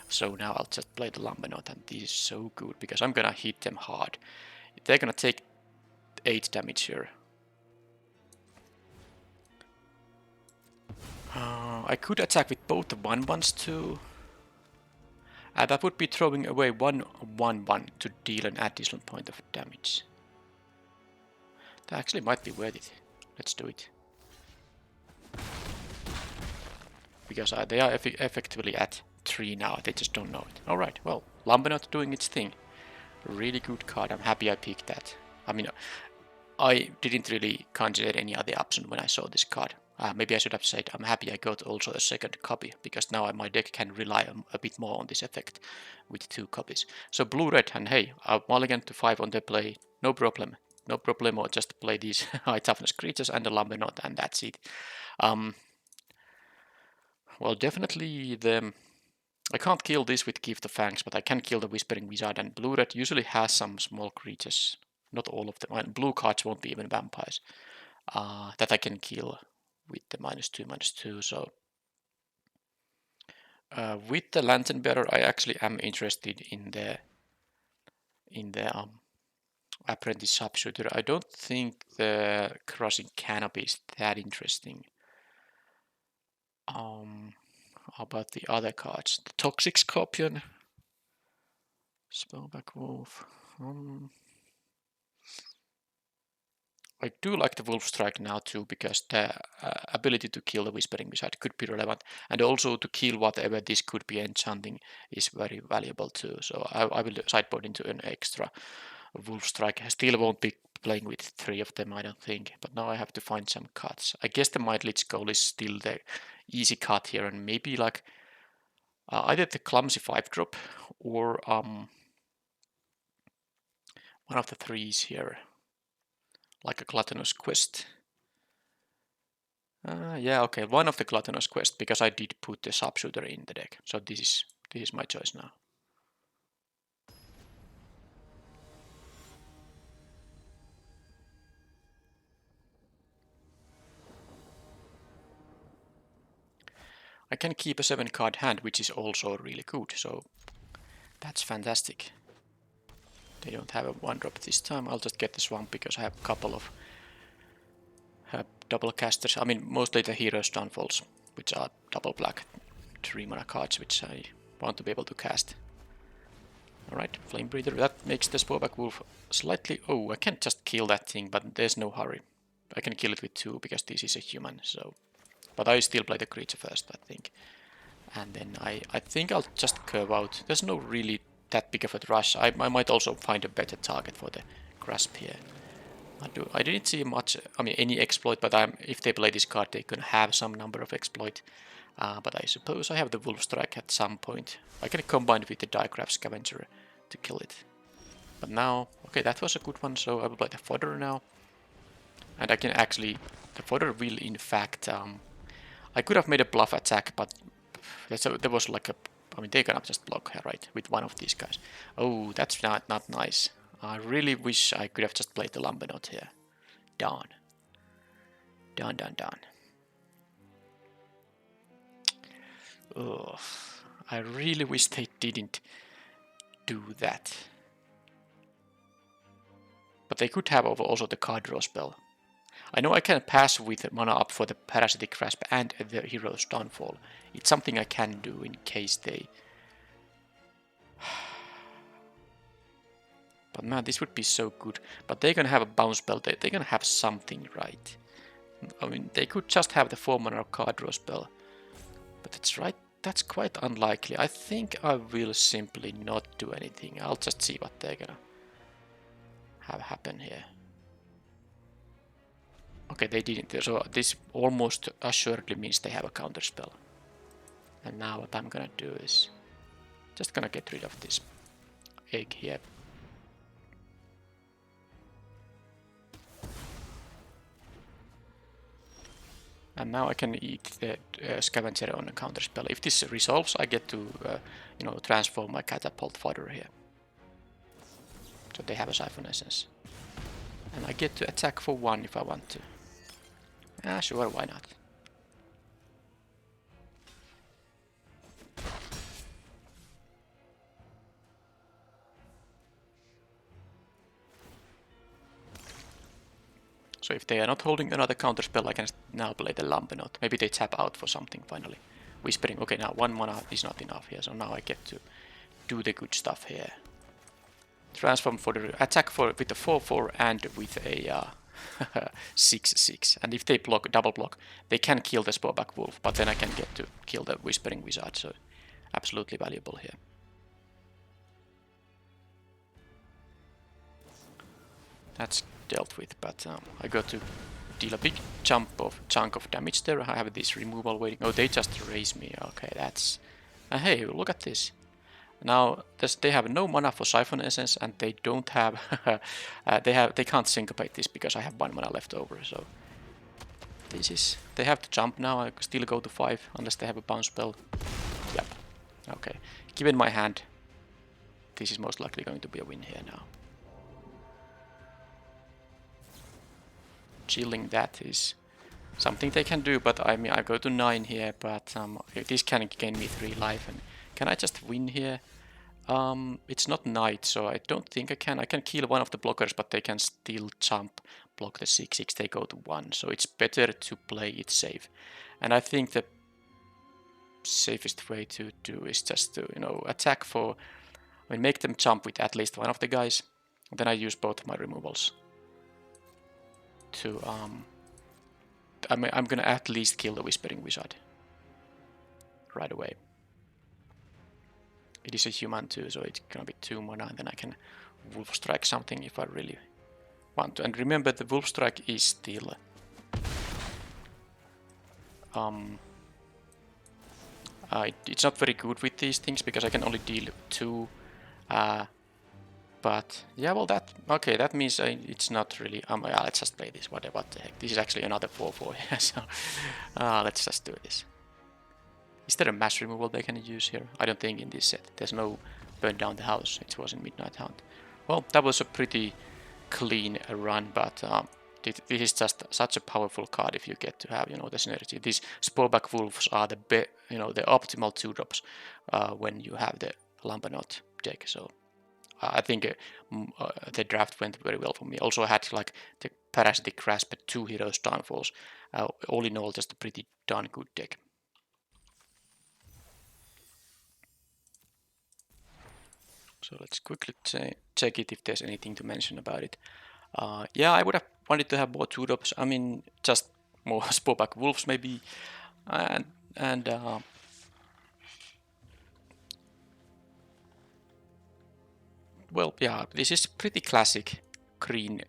Speaker 1: So now I'll just play the Lambenot, and this is so good because I'm gonna hit them hard. They're gonna take 8 damage here. I could attack with both the 1/1s too. That would be throwing away 1/1/1 to deal an additional point of damage. That actually might be worth it. Let's do it. Because they are effectively at 3 now, they just don't know it. Alright, well, Lambenot doing its thing. Really good card, I'm happy I picked that. I mean, I didn't really consider any other option when I saw this card. Maybe I should have said I'm happy I got also a second copy, because now my deck can rely a bit more on this effect with 2 copies. So blue-red, and hey, I'll mulligan to 5 on the play, no problem. No problem, or just play these high toughness creatures and the Lambenot, and that's it. Well, definitely I can't kill this with Gift of Fangs, but I can kill the Whispering Wizard, and blue-red usually has some small creatures. Not all of them. And blue cards won't be even vampires. That I can kill with the -2/-2. So with the Lantern Bearer, I actually am interested in the Apprentice Sharpshooter. I don't think the Crushing Canopy is that interesting. How about the other cards? The Toxic Scorpion, Spellback Wolf. I do like the Wolf Strike now too, because the ability to kill the Whispering Wizard could be relevant, and also to kill whatever this could be enchanting is very valuable too. So I will sideboard into an extra Wolf Strike. I still won't be playing with 3 of them, I don't think, but now I have to find some cuts. I guess the Might Lich Goal is still the easy cut here, and maybe like either the Clumsy 5-drop or one of the 3s here, like a Gluttonous Quest. Yeah, okay, one of the Gluttonous Quest, because I did put the Sharpshooter in the deck, so this is my choice now. I can keep a 7-card hand, which is also really good, so that's fantastic. They don't have a 1-drop this time. I'll just get the Swamp because I have a couple of double casters. I mean, mostly the Hero's Downfalls, which are double black 3-mana cards, which I want to be able to cast. Alright, Flame Breather. That makes the Sporeback Wolf slightly... Oh, I can't just kill that thing, but there's no hurry. I can kill it with 2 because this is a human, so... But I still play the creature first, I think. And then I think I'll just curve out. There's no really that big of a rush. I might also find a better target for the Grasp here. I didn't see much, I mean, any exploit, but if they play this card, they're gonna have some number of exploit. But I suppose I have the Wolf Strike at some point. I can combine it with the Diecraft Scavenger to kill it. But now, okay, that was a good one, so I will play the Fodder now. And I can actually, the Fodder will in fact, I could have made a bluff attack, but there was like a, I mean, they cannot just block here, right, with one of these guys. Oh, that's not nice. I really wish I could have just played the Lambenot here. Darn. Darn. Ugh. I really wish they didn't do that. But they could have also the card draw spell. I know I can pass with mana up for the Parasitic Grasp and the Hero's Downfall. It's something I can do in case they... But man, this would be so good. But they're gonna have a bounce spell. They're gonna have something, right? I mean, they could just have the 4-mana card draw spell. But that's right. That's quite unlikely. I think I will simply not do anything. I'll just see what they're gonna have happen here. Okay, they didn't. So this almost assuredly means they have a counter spell. And now what I'm gonna do is just gonna get rid of this egg here. And now I can eat the scavenger on a counter spell. If this resolves, I get to you know, transform my catapult fodder here. So they have a siphon essence. And I get to attack for 1 if I want to. Ah, sure, why not? So if they are not holding another counter spell, I can now play the Lampenot. Maybe they tap out for something finally. Whispering, okay, now 1 mana is not enough here, so now I get to do the good stuff here. Transform for the attack for with a 4/4 and with a 6/6. And if they block, double block, they can kill the Sporeback Wolf, but then I can get to kill the Whispering Wizard, so absolutely valuable here. That's dealt with, but I got to deal a big chunk of damage there. I have this removal waiting. Oh, they just raise me. Okay, that's... hey, look at this. Now they have no mana for Siphon Essence, and they don't have they can't syncopate this because I have 1 mana left over. So this is, they have to jump now. I still go to 5 unless they have a bounce spell. Yep. Okay. Given my hand, this is most likely going to be a win here now. Chilling that is something they can do, but I mean I go to 9 here, but this can gain me 3 life. And can I just win here? It's not night, so I don't think I can. I can kill one of the blockers, but they can still jump, block the 6/6, they go to 1. So it's better to play it safe. And I think the safest way to do is just to, you know, attack for... I mean, make them jump with at least one of the guys. Then I use both of my removals to... I'm gonna at least kill the Whispering Wizard right away. It is a human too, so it's gonna be 2 mana, and then I can Wolf Strike something if I really want to. And remember, the Wolf Strike is still it's not very good with these things because I can only deal 2. But yeah, well, that means it's not really. Yeah, let's just play this. What the heck? This is actually another 4/4 here, so let's just do this. Is there a mass removal they can use here? I don't think in this set. There's no burn down the house. It was in Midnight Hunt. Well, that was a pretty clean run, but this is just such a powerful card if you get to have, you know, the synergy. These Sporeback Wolves are the the optimal 2-drops when you have the Lampenot deck. So I think the draft went very well for me. Also, I had like the Parasitic Grasp, 2 Heroes Downfalls. All in all, just a pretty darn good deck. So let's quickly check it if there's anything to mention about it. Yeah, I would have wanted to have more 2-drops. I mean, just more Sporeback Wolves maybe, and well, yeah, this is pretty classic green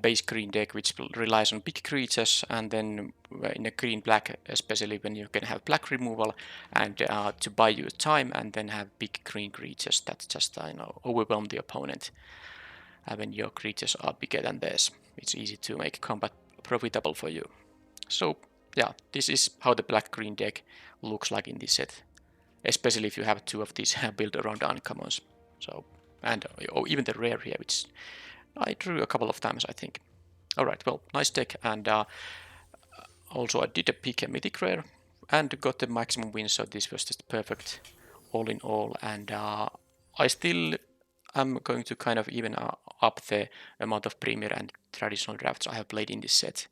Speaker 1: base green deck, which relies on big creatures, and then in a green-black, especially when you can have black removal and to buy you time, and then have big green creatures that just overwhelm the opponent. When your creatures are bigger than theirs, it's easy to make combat profitable for you. So yeah, this is how the black-green deck looks like in this set, especially if you have 2 of these built around uncommons. So, and even the rare here, which I drew a couple of times, I think. Alright, well, nice deck, and also I did pick a mythic rare and got the maximum win, so this was just perfect all in all. And I still am going to kind of even up the amount of premier and traditional drafts I have played in this set,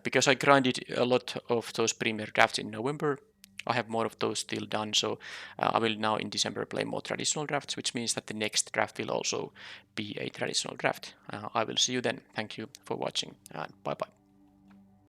Speaker 1: because I grinded a lot of those premier drafts in November. I have more of those still done, so I will now in December play more traditional drafts, which means that the next draft will also be a traditional draft. I will see you then. Thank you for watching, and bye bye.